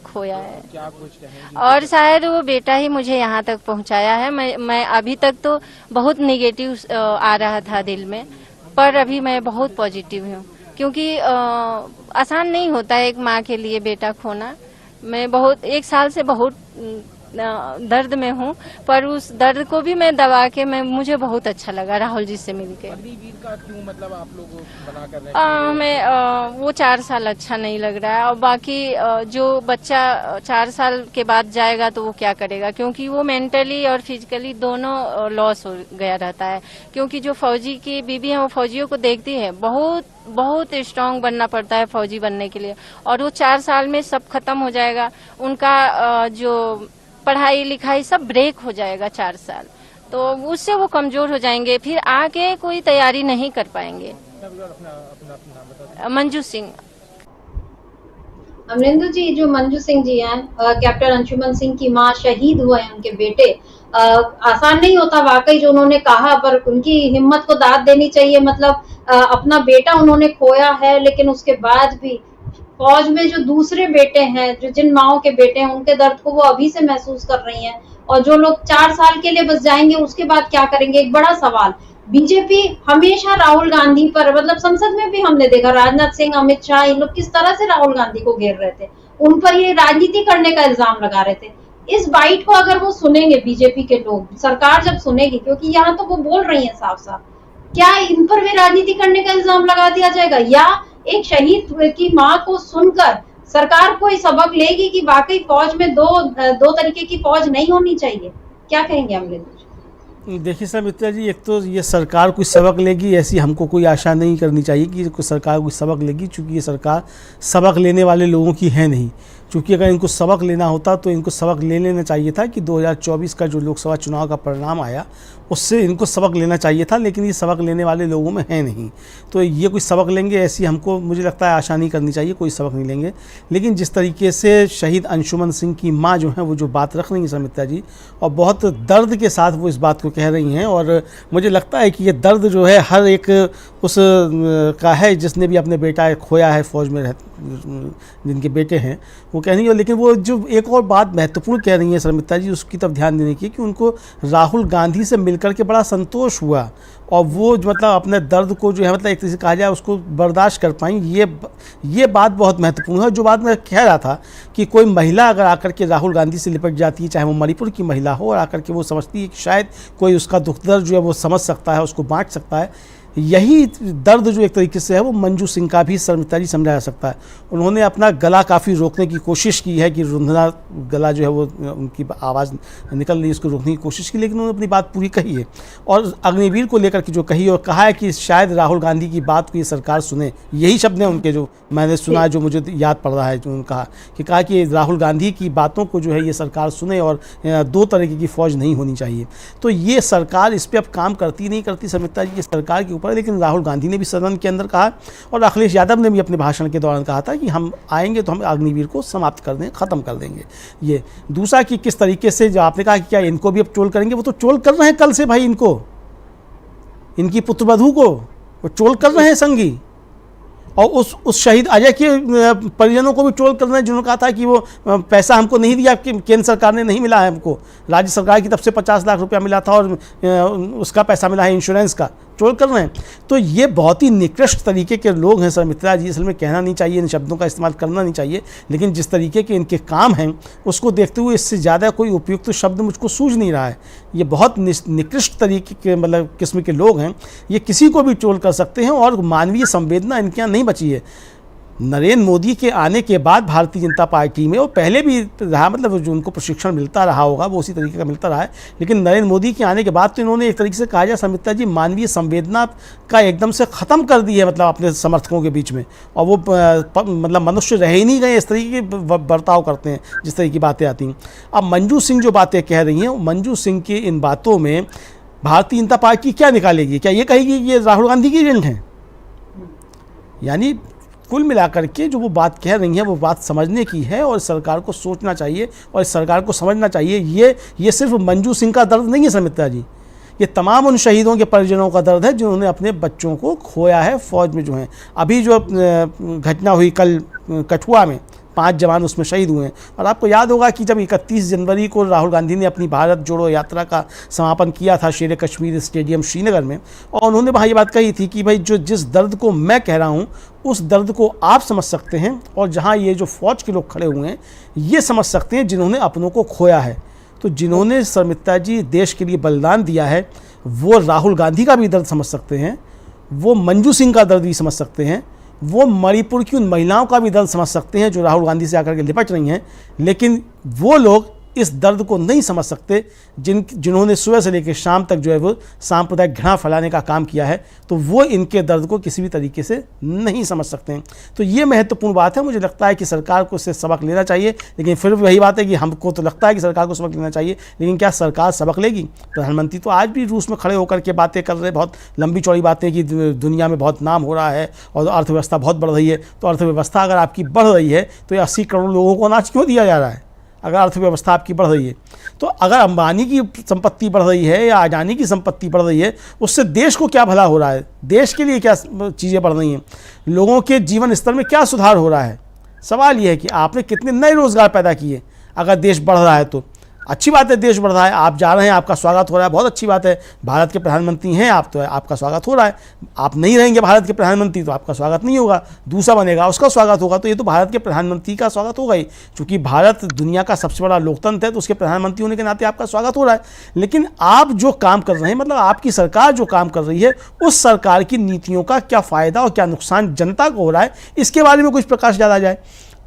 खोया है क्या कुछ कहेंगी? और शायद वो बेटा ही मुझे यहाँ तक पहुँचाया है। मैं अभी तक तो बहुत निगेटिव आ रहा था दिल में, पर अभी मैं बहुत पॉजिटिव हूँ, क्योंकि आसान नहीं होता है एक माँ के लिए बेटा खोना। मैं 1 साल से बहुत दर्द में हूँ, पर उस दर्द को भी मैं दबा के मुझे बहुत अच्छा लगा राहुल जी से मिलके। अग्निवीर का क्यों मतलब आप लोग बना कर रहे हैं? हमें वो 4 साल अच्छा नहीं लग रहा है और बाकी जो बच्चा 4 साल के बाद जाएगा तो वो क्या करेगा, क्योंकि वो मेंटली और फिजिकली दोनों लॉस हो गया रहता है। क्योंकि जो फौजी की बीवी है वो फौजियों को देखती है, बहुत स्ट्रांग बनना पड़ता है फौजी बनने के लिए, और वो 4 साल में सब खत्म हो जाएगा। उनका जो पढ़ाई लिखाई सब ब्रेक हो जाएगा 4 साल, तो उससे वो कमजोर हो जाएंगे, फिर आगे कोई तैयारी नहीं कर पाएंगे। मंजू सिंह। अमरिंदु जी, जो मंजू सिंह जी हैं, कैप्टन अंशुमन सिंह की मां, शहीद हुए हैं उनके बेटे। आसान नहीं होता वाकई जो उन्होंने कहा, पर उनकी हिम्मत को दाद देनी चाहिए। मतलब अपना बेटा उन्होंने खोया है, लेकिन उसके बाद भी फौज में जो दूसरे बेटे हैं, जो जिन माओ के बेटे हैं, उनके दर्द को वो अभी से महसूस कर रही हैं, और जो लोग 4 साल के लिए बस जाएंगे उसके बाद क्या करेंगे। एक बड़ा सवाल, बीजेपी हमेशा राहुल गांधी पर, मतलब संसद में भी हमने देखा राजनाथ सिंह, अमित शाह, इन लोग किस तरह से राहुल गांधी को घेर रहे थे, उन पर ये राजनीति करने का इल्जाम लगा रहे थे। इस बाइट को अगर वो सुनेंगे बीजेपी के लोग, सरकार जब सुनेगी, क्योंकि यहाँ तो वो बोल रही है साफ साफ, क्या इन पर भी राजनीति करने का इल्जाम लगा दिया जाएगा, या एक शहीद की मां को सुनकर सरकार कोई सबक लेगी कि वाकई फौज में दो तरीके की फौज नहीं होनी चाहिए? क्या कहेंगे अमरिंदर जी? देखिए सर मित्रा जी, एक तो ये सरकार कोई सबक लेगी ऐसी हमको कोई आशा नहीं करनी चाहिए कि कोई सरकार कोई सबक लेगी, क्योंकि ये सरकार सबक लेने वाले लोगों की है नहीं। क्योंकि अगर इनको सबक लेना होता तो इनको सबक ले लेना चाहिए था कि 2024 का जो लोकसभा चुनाव का परिणाम आया उससे इनको सबक लेना चाहिए था, लेकिन ये सबक लेने वाले लोगों में है नहीं। तो ये कोई सबक लेंगे ऐसी हमको, मुझे लगता है, आशा नहीं करनी चाहिए, कोई सबक नहीं लेंगे। लेकिन जिस तरीके से शहीद अंशुमन सिंह की माँ जो है वो जो बात रख रही हैं समिता जी, और बहुत दर्द के साथ वो इस बात को कह रही हैं, और मुझे लगता है कि ये दर्द जो है हर एक उस का है जिसने भी अपने बेटा खोया है फौज में जिनके बेटे हैं, वो कह रही है। लेकिन वो जो एक और बात महत्वपूर्ण कह रही है समिता जी, उसकी तरफ ध्यान देने की, कि उनको राहुल गांधी से मिलकर के बड़ा संतोष हुआ, और वो मतलब अपने दर्द को जो है मतलब एक तरह से कहा जाए उसको बर्दाश्त कर पाई। ये बात बहुत महत्वपूर्ण है। जो बात मैं कह रहा था कि कोई महिला अगर आकर के राहुल गांधी से लिपट जाती है, चाहे वो मणिपुर की महिला हो, और आकर के वो समझती है कि शायद कोई उसका दुख दर्द जो है वो समझ सकता है, उसको बांट सकता है, यही दर्द जो एक तरीके से है वो मंजू सिंह का भी समिता जी समझा जा सकता है। उन्होंने अपना गला काफ़ी रोकने की कोशिश की है कि रुंधना गला जो है वो उनकी आवाज़ निकल रही है, उसको रोकने की कोशिश की, लेकिन उन्होंने अपनी बात पूरी कही है। और अग्निवीर को लेकर के जो कही और कहा है कि शायद राहुल गांधी की बात को ये सरकार सुने, यही शब्द हैं उनके जो मैंने सुना है, जो मुझे याद पड़ रहा है, जो उन्होंने कहा कि राहुल गांधी की बातों को जो है ये सरकार सुने, और 2 तरीके की फ़ौज नहीं होनी चाहिए। तो ये सरकार इस पर अब काम करती नहीं करती समिता जी, ये सरकार के ऊपर। लेकिन राहुल गांधी ने भी सदन के अंदर कहा, और अखिलेश यादव ने भी अपने भाषण के दौरान कहा था कि हम आएंगे तो हम अग्निवीर को समाप्त कर देंगे, ख़त्म कर देंगे। ये दूसरा कि किस तरीके से जो आपने कहा कि क्या इनको भी अब ट्रोल करेंगे, वो तो ट्रोल कर रहे हैं कल से भाई, इनकी पुत्रवधू को वो ट्रोल कर रहे हैं संगी, और उस शहीद अजय के परिजनों को भी ट्रोल कर रहे हैं, जिन्होंने कहा था कि वो पैसा हमको नहीं दिया, केंद्र सरकार ने नहीं मिला है, हमको राज्य सरकार की तरफ से 50 लाख रुपया मिला था और उसका पैसा मिला है इंश्योरेंस का, ट्रोल कर रहे हैं। तो ये बहुत ही निकृष्ट तरीके के लोग हैं सर मित्रा जी, असल में कहना नहीं चाहिए, इन शब्दों का इस्तेमाल करना नहीं चाहिए, लेकिन जिस तरीके के इनके काम हैं उसको देखते हुए इससे ज़्यादा कोई उपयुक्त शब्द मुझको सूझ नहीं रहा है। ये बहुत निकृष्ट तरीके के मतलब किस्म के लोग हैं, ये किसी को भी ट्रोल कर सकते हैं, और मानवीय संवेदना इनके यहाँ नहीं बची है। नरेंद्र मोदी के आने के बाद भारतीय जनता पार्टी में, और पहले भी रहा, मतलब जो उनको प्रशिक्षण मिलता रहा होगा वो उसी तरीके का मिलता रहा है, लेकिन नरेंद्र मोदी के आने के बाद तो इन्होंने एक तरीके से कहा जाए समिता जी मानवीय संवेदना का एकदम से ख़त्म कर दी है, मतलब अपने समर्थकों के बीच में, और वो मतलब मनुष्य रह ही नहीं गए, इस तरीके के बर्ताव करते हैं जिस तरह की बातें आती हैं। अब मंजू सिंह जो बातें कह रही हैं, मंजू सिंह की इन बातों में भारतीय जनता पार्टी क्या निकालेगी? क्या ये कहेगी ये राहुल गांधी की एजेंट हैं? यानी कुल मिलाकर के जो वो बात कह रही हैं वो बात समझने की है, और सरकार को सोचना चाहिए और सरकार को समझना चाहिए ये सिर्फ मंजू सिंह का दर्द नहीं है समिता जी, ये तमाम उन शहीदों के परिजनों का दर्द है जिन्होंने अपने बच्चों को खोया है फौज में जो हैं। अभी जो घटना हुई कल कठुआ में, 5 जवान उसमें शहीद हुए हैं, और आपको याद होगा कि जब 31 जनवरी को राहुल गांधी ने अपनी भारत जोड़ो यात्रा का समापन किया था शेर कश्मीर स्टेडियम श्रीनगर में, और उन्होंने वहाँ ये बात कही थी कि भाई जो जिस दर्द को मैं कह रहा हूँ उस दर्द को आप समझ सकते हैं, और जहाँ ये जो फौज के लोग खड़े हुए हैं ये समझ सकते हैं जिन्होंने अपनों को खोया है। तो जिन्होंने सरमित्ता जी देश के लिए बलिदान दिया है वो राहुल गांधी का भी दर्द समझ सकते हैं, वो मंजू सिंह का दर्द भी समझ सकते हैं, वो मणिपुर की उन महिलाओं का भी दर्द समझ सकते हैं जो राहुल गांधी से आकर के लिपट रही हैं, लेकिन वो लोग इस दर्द को नहीं समझ सकते जिन्होंने सुबह से लेकर शाम तक जो है वो सांप्रदायिक घृणा फैलाने का काम किया है, तो वो इनके दर्द को किसी भी तरीके से नहीं समझ सकते हैं। तो ये महत्वपूर्ण बात है। मुझे लगता है कि सरकार को इससे सबक लेना चाहिए, लेकिन फिर वही बात है कि हमको तो लगता है कि सरकार को सबक लेना चाहिए, लेकिन क्या सरकार सबक लेगी? प्रधानमंत्री तो आज भी रूस में खड़े होकर के बातें कर रहे, बहुत लंबी चौड़ी बातें कि दुनिया में बहुत नाम हो रहा है और अर्थव्यवस्था बहुत बढ़ रही है। तो अर्थव्यवस्था अगर आपकी बढ़ रही है तो ये 80 करोड़ लोगों को अनाज क्यों दिया जा रहा है? अगर अर्थव्यवस्था आपकी बढ़ रही है तो अगर अंबानी की संपत्ति बढ़ रही है या अडानी की संपत्ति बढ़ रही है, उससे देश को क्या भला हो रहा है? देश के लिए क्या चीज़ें बढ़ रही हैं? लोगों के जीवन स्तर में क्या सुधार हो रहा है? सवाल ये है कि आपने कितने नए रोजगार पैदा किए। अगर देश बढ़ रहा है तो अच्छी बात है, देश बढ़ रहा है, आप जा रहे हैं, आपका स्वागत हो रहा है, बहुत अच्छी बात है। भारत के प्रधानमंत्री हैं आप, तो आपका स्वागत हो रहा है। आप नहीं रहेंगे भारत के प्रधानमंत्री तो आपका स्वागत नहीं होगा, दूसरा बनेगा उसका स्वागत होगा। तो ये तो भारत के प्रधानमंत्री का स्वागत होगा ही, क्योंकि भारत दुनिया का सबसे बड़ा लोकतंत्र है, तो उसके प्रधानमंत्री होने के नाते आपका स्वागत हो रहा है। लेकिन आप जो काम कर रहे हैं, मतलब आपकी सरकार जो काम कर रही है, उस सरकार की नीतियों का क्या फ़ायदा और क्या नुकसान जनता को हो रहा है, इसके बारे में कुछ प्रकाश डाला जाए।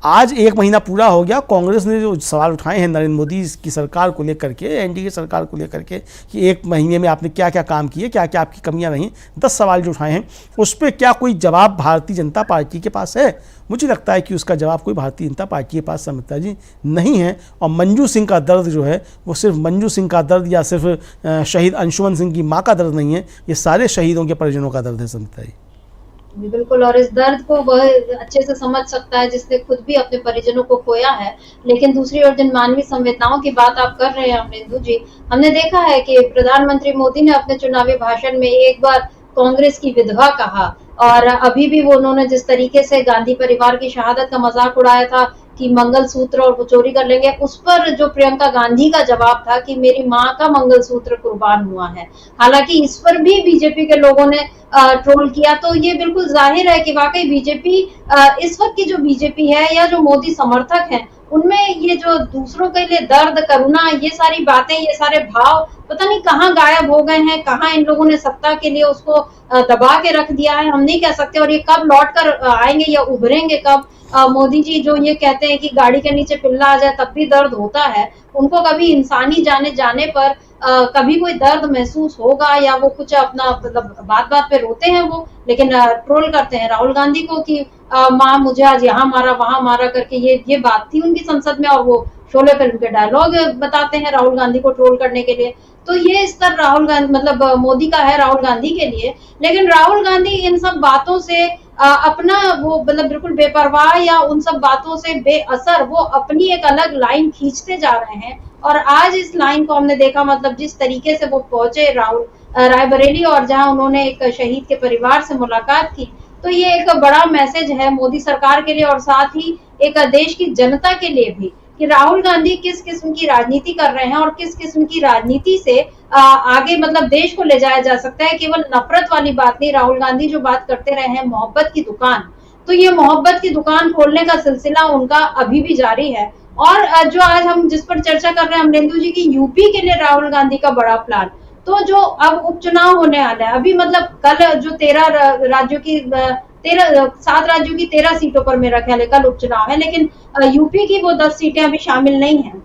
आज 1 महीना पूरा हो गया, कांग्रेस ने जो सवाल उठाए हैं नरेंद्र मोदी की सरकार को लेकर के, एनडीए सरकार को लेकर के, कि 1 महीने में आपने क्या क्या काम किए, क्या क्या आपकी कमियां रहीं, 10 सवाल जो उठाए हैं, उस पर क्या कोई जवाब भारतीय जनता पार्टी के पास है? मुझे लगता है कि उसका जवाब कोई भारतीय जनता पार्टी के पास समिता जी नहीं है। और मंजू सिंह का दर्द जो है वो सिर्फ मंजू सिंह का दर्द या सिर्फ शहीद अंशुमन सिंह की माँ का दर्द नहीं है, ये सारे शहीदों के परिजनों का दर्द है समिता जी। बिल्कुल, और इस दर्द को वह अच्छे से समझ सकता है जिसने खुद भी अपने परिजनों को खोया है। लेकिन दूसरी ओर जिन मानवीय संवेदनाओं की बात आप कर रहे हैं अमरेंदु जी, हमने देखा है कि प्रधानमंत्री मोदी ने अपने चुनावी भाषण में एक बार कांग्रेस की विधवा कहा, और अभी भी वो उन्होंने जिस तरीके से गांधी परिवार की शहादत का मजाक उड़ाया था कि मंगलसूत्र और वो चोरी कर लेंगे, उस पर जो प्रियंका गांधी का जवाब था कि मेरी माँ का मंगलसूत्र कुर्बान हुआ है। हालांकि इस पर भी बीजेपी के लोगों ने ट्रोल किया। तो ये बिल्कुल जाहिर है कि वाकई बीजेपी, इस वक्त की जो बीजेपी है या जो मोदी समर्थक हैं, उनमें ये जो दूसरों के लिए दर्द, करुणा, ये सारी बातें, ये सारे भाव पता नहीं कहाँ गायब हो गए हैं, कहाँ इन लोगों ने सत्ता के लिए उसको दबा के रख दिया है, हम नहीं कह सकते। और ये कब लौट कर आएंगे या उभरेंगे कब? मोदी जी जो ये कहते हैं कि गाड़ी के नीचे पिल्ला आ जाए तब भी दर्द होता है, उनको कभी इंसानी जाने पर कभी कोई दर्द महसूस होगा या वो कुछ अपना मतलब बात बात पे रोते हैं वो, लेकिन ट्रोल करते हैं राहुल गांधी को कि माँ मुझे आज यहाँ मारा वहां मारा करके, ये बात थी उनकी संसद में, और वो शोले फिल्म के डायलॉग बताते हैं राहुल गांधी को ट्रोल करने के लिए। तो ये स्तर राहुल गांधी मतलब मोदी का है राहुल गांधी के लिए। लेकिन राहुल गांधी इन सब बातों से अपना वो मतलब बिल्कुल बेपरवाह या उन सब बातों से बेअसर वो अपनी एक अलग लाइन खींचते जा रहे हैं। और आज इस लाइन को हमने देखा, मतलब जिस तरीके से वो पहुंचे रायबरेली, और जहां उन्होंने एक शहीद के परिवार से मुलाकात की, तो ये एक बड़ा मैसेज है मोदी सरकार के लिए और साथ ही एक देश की जनता के लिए भी, कि राहुल गांधी किस किस्म की राजनीति कर रहे हैं और किस किस्म की राजनीति से आगे मतलब देश को ले जाया जा सकता है। केवल नफरत वाली बात नहीं, राहुल गांधी जो बात करते रहे हैं मोहब्बत की दुकान, तो ये मोहब्बत की दुकान खोलने का सिलसिला उनका अभी भी जारी है। और जो आज हम जिस पर चर्चा कर रहे हैं अमरेंदु जी की, यूपी के लिए राहुल गांधी का बड़ा प्लान, तो जो अब उपचुनाव होने वाला है, अभी मतलब कल जो 7 राज्यों की 13 सीटों पर मेरा ख्याल है कल उपचुनाव है, लेकिन यूपी की वो 10 सीटें अभी शामिल नहीं हैं।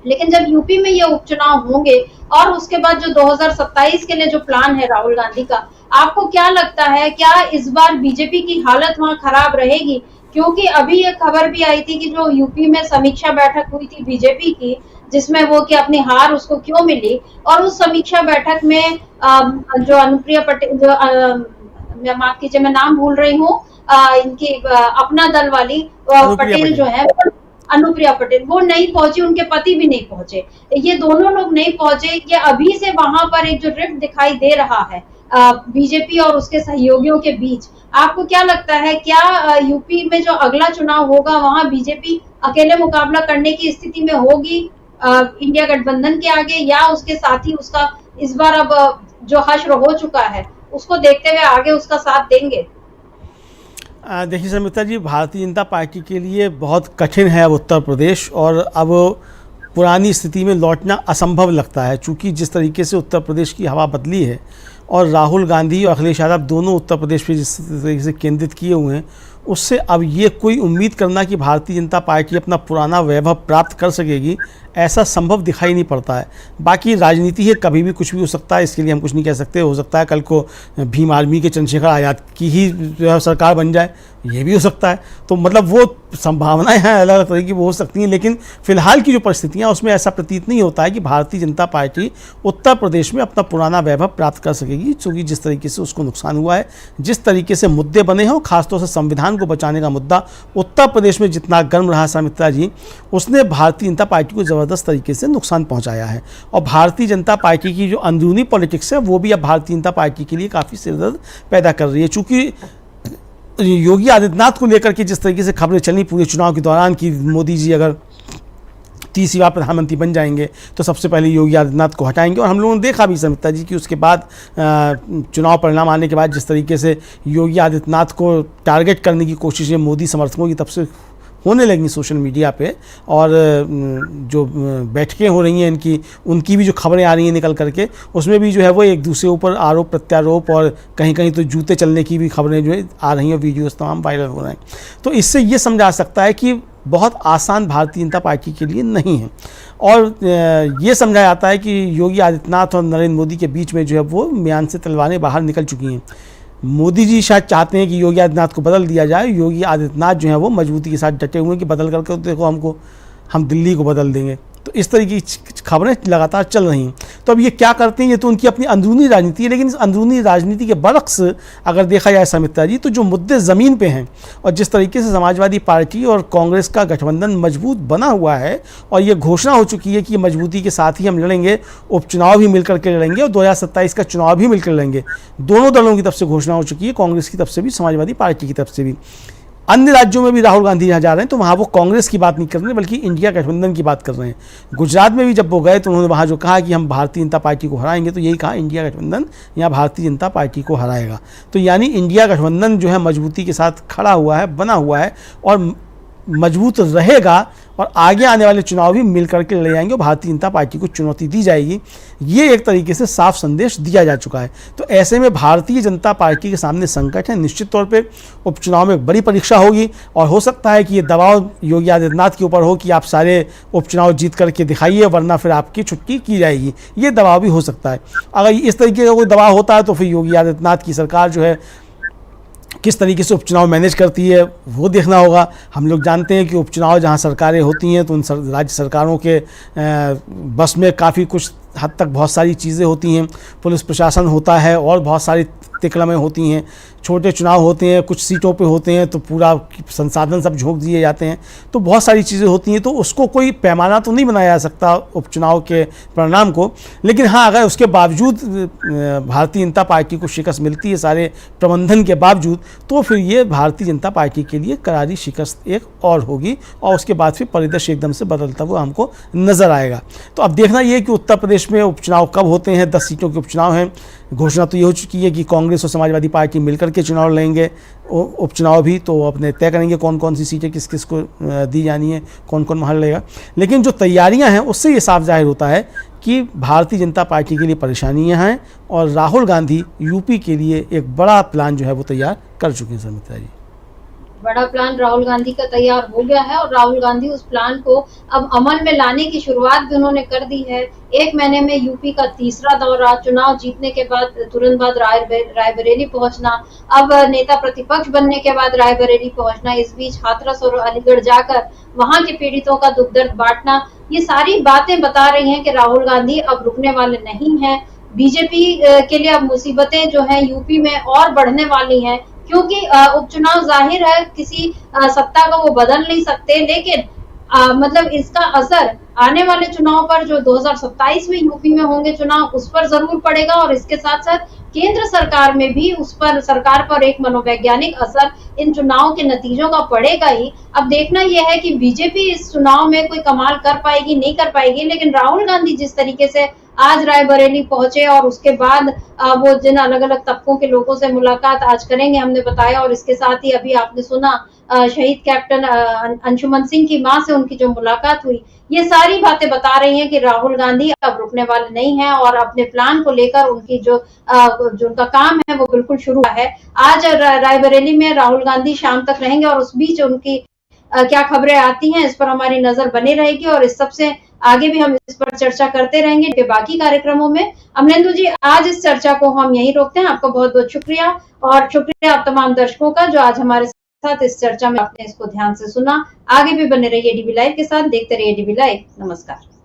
लेकिन जब यूपी में ये उपचुनाव होंगे और उसके बाद जो 2027 के लिए जो प्लान है राहुल गांधी का, आपको क्या लगता है, क्या इस बार बीजेपी की हालत वहां खराब रहेगी? क्योंकि अभी ये खबर भी आई थी कि जो यूपी में समीक्षा बैठक हुई थी बीजेपी की, जिसमें वो कि अपनी हार उसको क्यों मिली, और उस समीक्षा बैठक में जो अनुप्रिया पटेल, जो माफ कीजिए मैं नाम भूल रही हूँ, इनकी अपना दल वाली पटेल जो है, अनुप्रिया पटेल, वो नहीं पहुंची, उनके पति भी नहीं पहुंचे, ये दोनों लोग नहीं पहुंचे। ये अभी से वहां पर एक जो रिफ्ट दिखाई दे रहा है बीजेपी और उसके सहयोगियों के बीच, आपको क्या लगता है, क्या यूपी में जो अगला चुनाव होगा वहां बीजेपी अकेले मुकाबला करने की स्थिति में होगी इंडिया गठबंधन के आगे, या उसके साथ ही उसका इस बार अब जो हश्र हो चुका है उसको देखते हुए आगे उसका साथ देंगे? देखिए समिता जी, भारतीय जनता पार्टी के लिए बहुत कठिन है अब उत्तर प्रदेश, और अब पुरानी स्थिति में लौटना असंभव लगता है, चूँकि जिस तरीके से उत्तर प्रदेश की हवा बदली है और राहुल गांधी और अखिलेश यादव दोनों उत्तर प्रदेश पे जिस तरीके से केंद्रित किए हुए हैं, उससे अब ये कोई उम्मीद करना कि भारतीय जनता पार्टी अपना पुराना वैभव प्राप्त कर सकेगी, ऐसा संभव दिखाई नहीं पड़ता है। बाकी राजनीति है, कभी भी कुछ भी हो सकता है, इसके लिए हम कुछ नहीं कह सकते। हो सकता है कल को भीम आर्मी के चंद्रशेखर आज़ाद की ही जो है सरकार बन जाए, ये भी हो सकता है। तो मतलब वो संभावनाएं हैं अलग अलग तरह की, वो हो सकती हैं, लेकिन फिलहाल की जो परिस्थितियाँ उसमें ऐसा प्रतीत नहीं होता है कि भारतीय जनता पार्टी उत्तर प्रदेश में अपना पुराना वैभव प्राप्त कर सकेगी, क्योंकि जिस तरीके से उसको नुकसान हुआ है, जिस तरीके से मुद्दे बने हैं, खासतौर से संविधान को बचाने का मुद्दा उत्तर प्रदेश में जितना गर्म रहा समित्रा जी, उसने भारतीय जनता पार्टी को ज़बरदस्त तरीके से नुकसान पहुंचाया है। और भारतीय जनता पार्टी की जो अंदरूनी पॉलिटिक्स है वो भी अब भारतीय जनता पार्टी के लिए काफ़ी सिरदर्द पैदा कर रही है, चूँकि योगी आदित्यनाथ को लेकर के जिस तरीके से खबरें चली पूरे चुनाव के दौरान कि मोदी जी अगर तीसरी बार प्रधानमंत्री बन जाएंगे तो सबसे पहले योगी आदित्यनाथ को हटाएंगे, और हम लोगों ने देखा भी समिता जी कि उसके बाद चुनाव परिणाम आने के बाद जिस तरीके से योगी आदित्यनाथ को टारगेट करने की कोशिशें मोदी समर्थकों की तरफ से होने लगी सोशल मीडिया पे, और जो बैठकें हो रही हैं इनकी, उनकी भी जो खबरें आ रही हैं निकल करके, उसमें भी जो है वो एक दूसरे ऊपर आरोप प्रत्यारोप और कहीं कहीं तो जूते चलने की भी खबरें जो है आ रही हैं, वीडियोस तमाम वायरल हो रहे हैं। तो इससे ये समझा सकता है कि बहुत आसान भारतीय जनता पार्टी के लिए नहीं है, और ये समझा जाता है कि योगी आदित्यनाथ और नरेंद्र मोदी के बीच में जो है वो म्यान से तलवारें बाहर निकल चुकी हैं। मोदी जी शायद चाहते हैं कि योगी आदित्यनाथ को बदल दिया जाए, योगी आदित्यनाथ जो है वो मजबूती के साथ डटे हुए हैं कि बदल करके देखो हम दिल्ली को बदल देंगे। तो इस तरीके की खबरें लगातार चल रही हैं। तो अब ये क्या करते हैं, ये तो उनकी अपनी अंदरूनी राजनीति है, लेकिन इस अंदरूनी राजनीति के बरक्स अगर देखा जाए समिता जी, तो जो मुद्दे ज़मीन पे हैं और जिस तरीके से समाजवादी पार्टी और कांग्रेस का गठबंधन मजबूत बना हुआ है, और ये घोषणा हो चुकी है कि ये मजबूती के साथ ही हम लड़ेंगे, उपचुनाव भी मिलकर के लड़ेंगे और 2027 का चुनाव भी मिलकर लड़ेंगे। दोनों दलों की तरफ से घोषणा हो चुकी है, कांग्रेस की तरफ से भी, समाजवादी पार्टी की तरफ से भी। अन्य राज्यों में भी राहुल गांधी यहाँ जा रहे हैं तो वहाँ वो कांग्रेस की बात नहीं कर रहे बल्कि इंडिया गठबंधन की बात कर रहे हैं। गुजरात में भी जब वो गए तो उन्होंने वहाँ जो कहा कि हम भारतीय जनता पार्टी को हराएंगे, तो यही कहा इंडिया गठबंधन या भारतीय जनता पार्टी को हराएगा। तो यानी इंडिया गठबंधन जो है मजबूती के साथ खड़ा हुआ है, बना हुआ है और मजबूत रहेगा, और आगे आने वाले चुनाव भी मिल करके लड़े जाएंगे और भारतीय जनता पार्टी को चुनौती दी जाएगी। ये एक तरीके से साफ संदेश दिया जा चुका है। तो ऐसे में भारतीय जनता पार्टी के सामने संकट है। निश्चित तौर पे उपचुनाव में एक बड़ी परीक्षा होगी, और हो सकता है कि ये दबाव योगी आदित्यनाथ के ऊपर हो कि आप सारे उपचुनाव जीत करके दिखाइए वरना फिर आपकी छुट्टी की जाएगी। ये दबाव भी हो सकता है। अगर इस तरीके का कोई दबाव होता है तो फिर योगी आदित्यनाथ की सरकार जो है किस तरीके से उपचुनाव मैनेज करती है वो देखना होगा। हम लोग जानते हैं कि उपचुनाव जहां सरकारें होती हैं तो उन राज्य सरकारों के बस में काफ़ी कुछ हद तक बहुत सारी चीज़ें होती हैं, पुलिस प्रशासन होता है और बहुत सारी तिकड़में होती हैं। छोटे चुनाव होते हैं, कुछ सीटों पे होते हैं तो पूरा संसाधन सब झोंक दिए जाते हैं, तो बहुत सारी चीज़ें होती हैं। तो उसको कोई पैमाना तो नहीं बनाया जा सकता उपचुनाव के परिणाम को, लेकिन हाँ अगर उसके बावजूद भारतीय जनता पार्टी को शिकस्त मिलती है सारे प्रबंधन के बावजूद, तो फिर ये भारतीय जनता पार्टी के लिए करारी शिकस्त एक और होगी, और उसके बाद फिर परिदृश्य एकदम से बदलता हुआ हमको नज़र आएगा। तो अब देखना ये कि उत्तर प्रदेश में उपचुनाव कब होते हैं। 10 सीटों के उपचुनाव हैं। घोषणा तो ये हो चुकी है कि कांग्रेस और समाजवादी पार्टी मिलकर के चुनाव लड़ेंगे। उपचुनाव भी तो अपने तय करेंगे कौन कौन सी सीटें किस किस को दी जानी है, कौन कौन वहाँ लड़ेगा। लेकिन जो तैयारियां हैं उससे ये साफ जाहिर होता है कि भारतीय जनता पार्टी के लिए परेशानियां हैं, और राहुल गांधी यूपी के लिए एक बड़ा प्लान जो है वो तैयार कर चुके हैं। समिता जी, बड़ा प्लान राहुल गांधी का तैयार हो गया है और राहुल गांधी उस प्लान को अब अमल में लाने की शुरुआत भी उन्होंने कर दी है। 1 महीने में यूपी का तीसरा दौरा, चुनाव जीतने के बाद तुरंत बाद रायबरेली पहुंचना, अब नेता प्रतिपक्ष बनने के बाद रायबरेली पहुंचना, इस बीच हाथरस और अलीगढ़ जाकर वहां के पीड़ितों का दुख दर्द बांटना, ये सारी बातें बता रही हैं कि राहुल गांधी अब रुकने वाले नहीं हैं। बीजेपी के लिए अब मुसीबतें जो है यूपी में और बढ़ने वाली हैं, क्योंकि उपचुनाव जाहिर है किसी सत्ता को वो बदल नहीं सकते, लेकिन मतलब इसका असर आने वाले चुनाव पर जो 2027 में यूपी में होंगे चुनाव, उस पर जरूर पड़ेगा, और इसके साथ साथ केंद्र सरकार में भी उस पर, सरकार पर एक मनोवैज्ञानिक असर इन चुनाव के नतीजों का पड़ेगा ही। अब देखना यह है कि बीजेपी इस चुनाव में कोई कमाल कर पाएगी नहीं कर पाएगी, लेकिन राहुल गांधी जिस तरीके से आज रायबरेली पहुंचे और उसके बाद वो जिन अलग अलग तबकों के लोगों से मुलाकात आज करेंगे हमने बताया, और इसके साथ ही अभी आपने सुना शहीद कैप्टन अंशुमन सिंह की मां से उनकी जो मुलाकात हुई, ये सारी बातें बता रही हैं कि राहुल गांधी अब रुकने वाले नहीं हैं और अपने प्लान को लेकर उनकी जो उनका काम है वो बिल्कुल शुरू है। आज रायबरेली में राहुल गांधी शाम तक रहेंगे और उस बीच उनकी क्या खबरें आती हैं इस पर हमारी नजर बनी रहेगी, और इस सबसे आगे भी हम इस पर चर्चा करते रहेंगे के बाकी कार्यक्रमों में। अमलेंदु जी, आज इस चर्चा को हम यहीं रोकते हैं। आपका बहुत बहुत शुक्रिया, और शुक्रिया आप तमाम दर्शकों का जो आज हमारे साथ इस चर्चा में आपने इसको ध्यान से सुना। आगे भी बने रहिए डीबी लाइव के साथ, देखते रहिए डीबी लाइव। नमस्कार।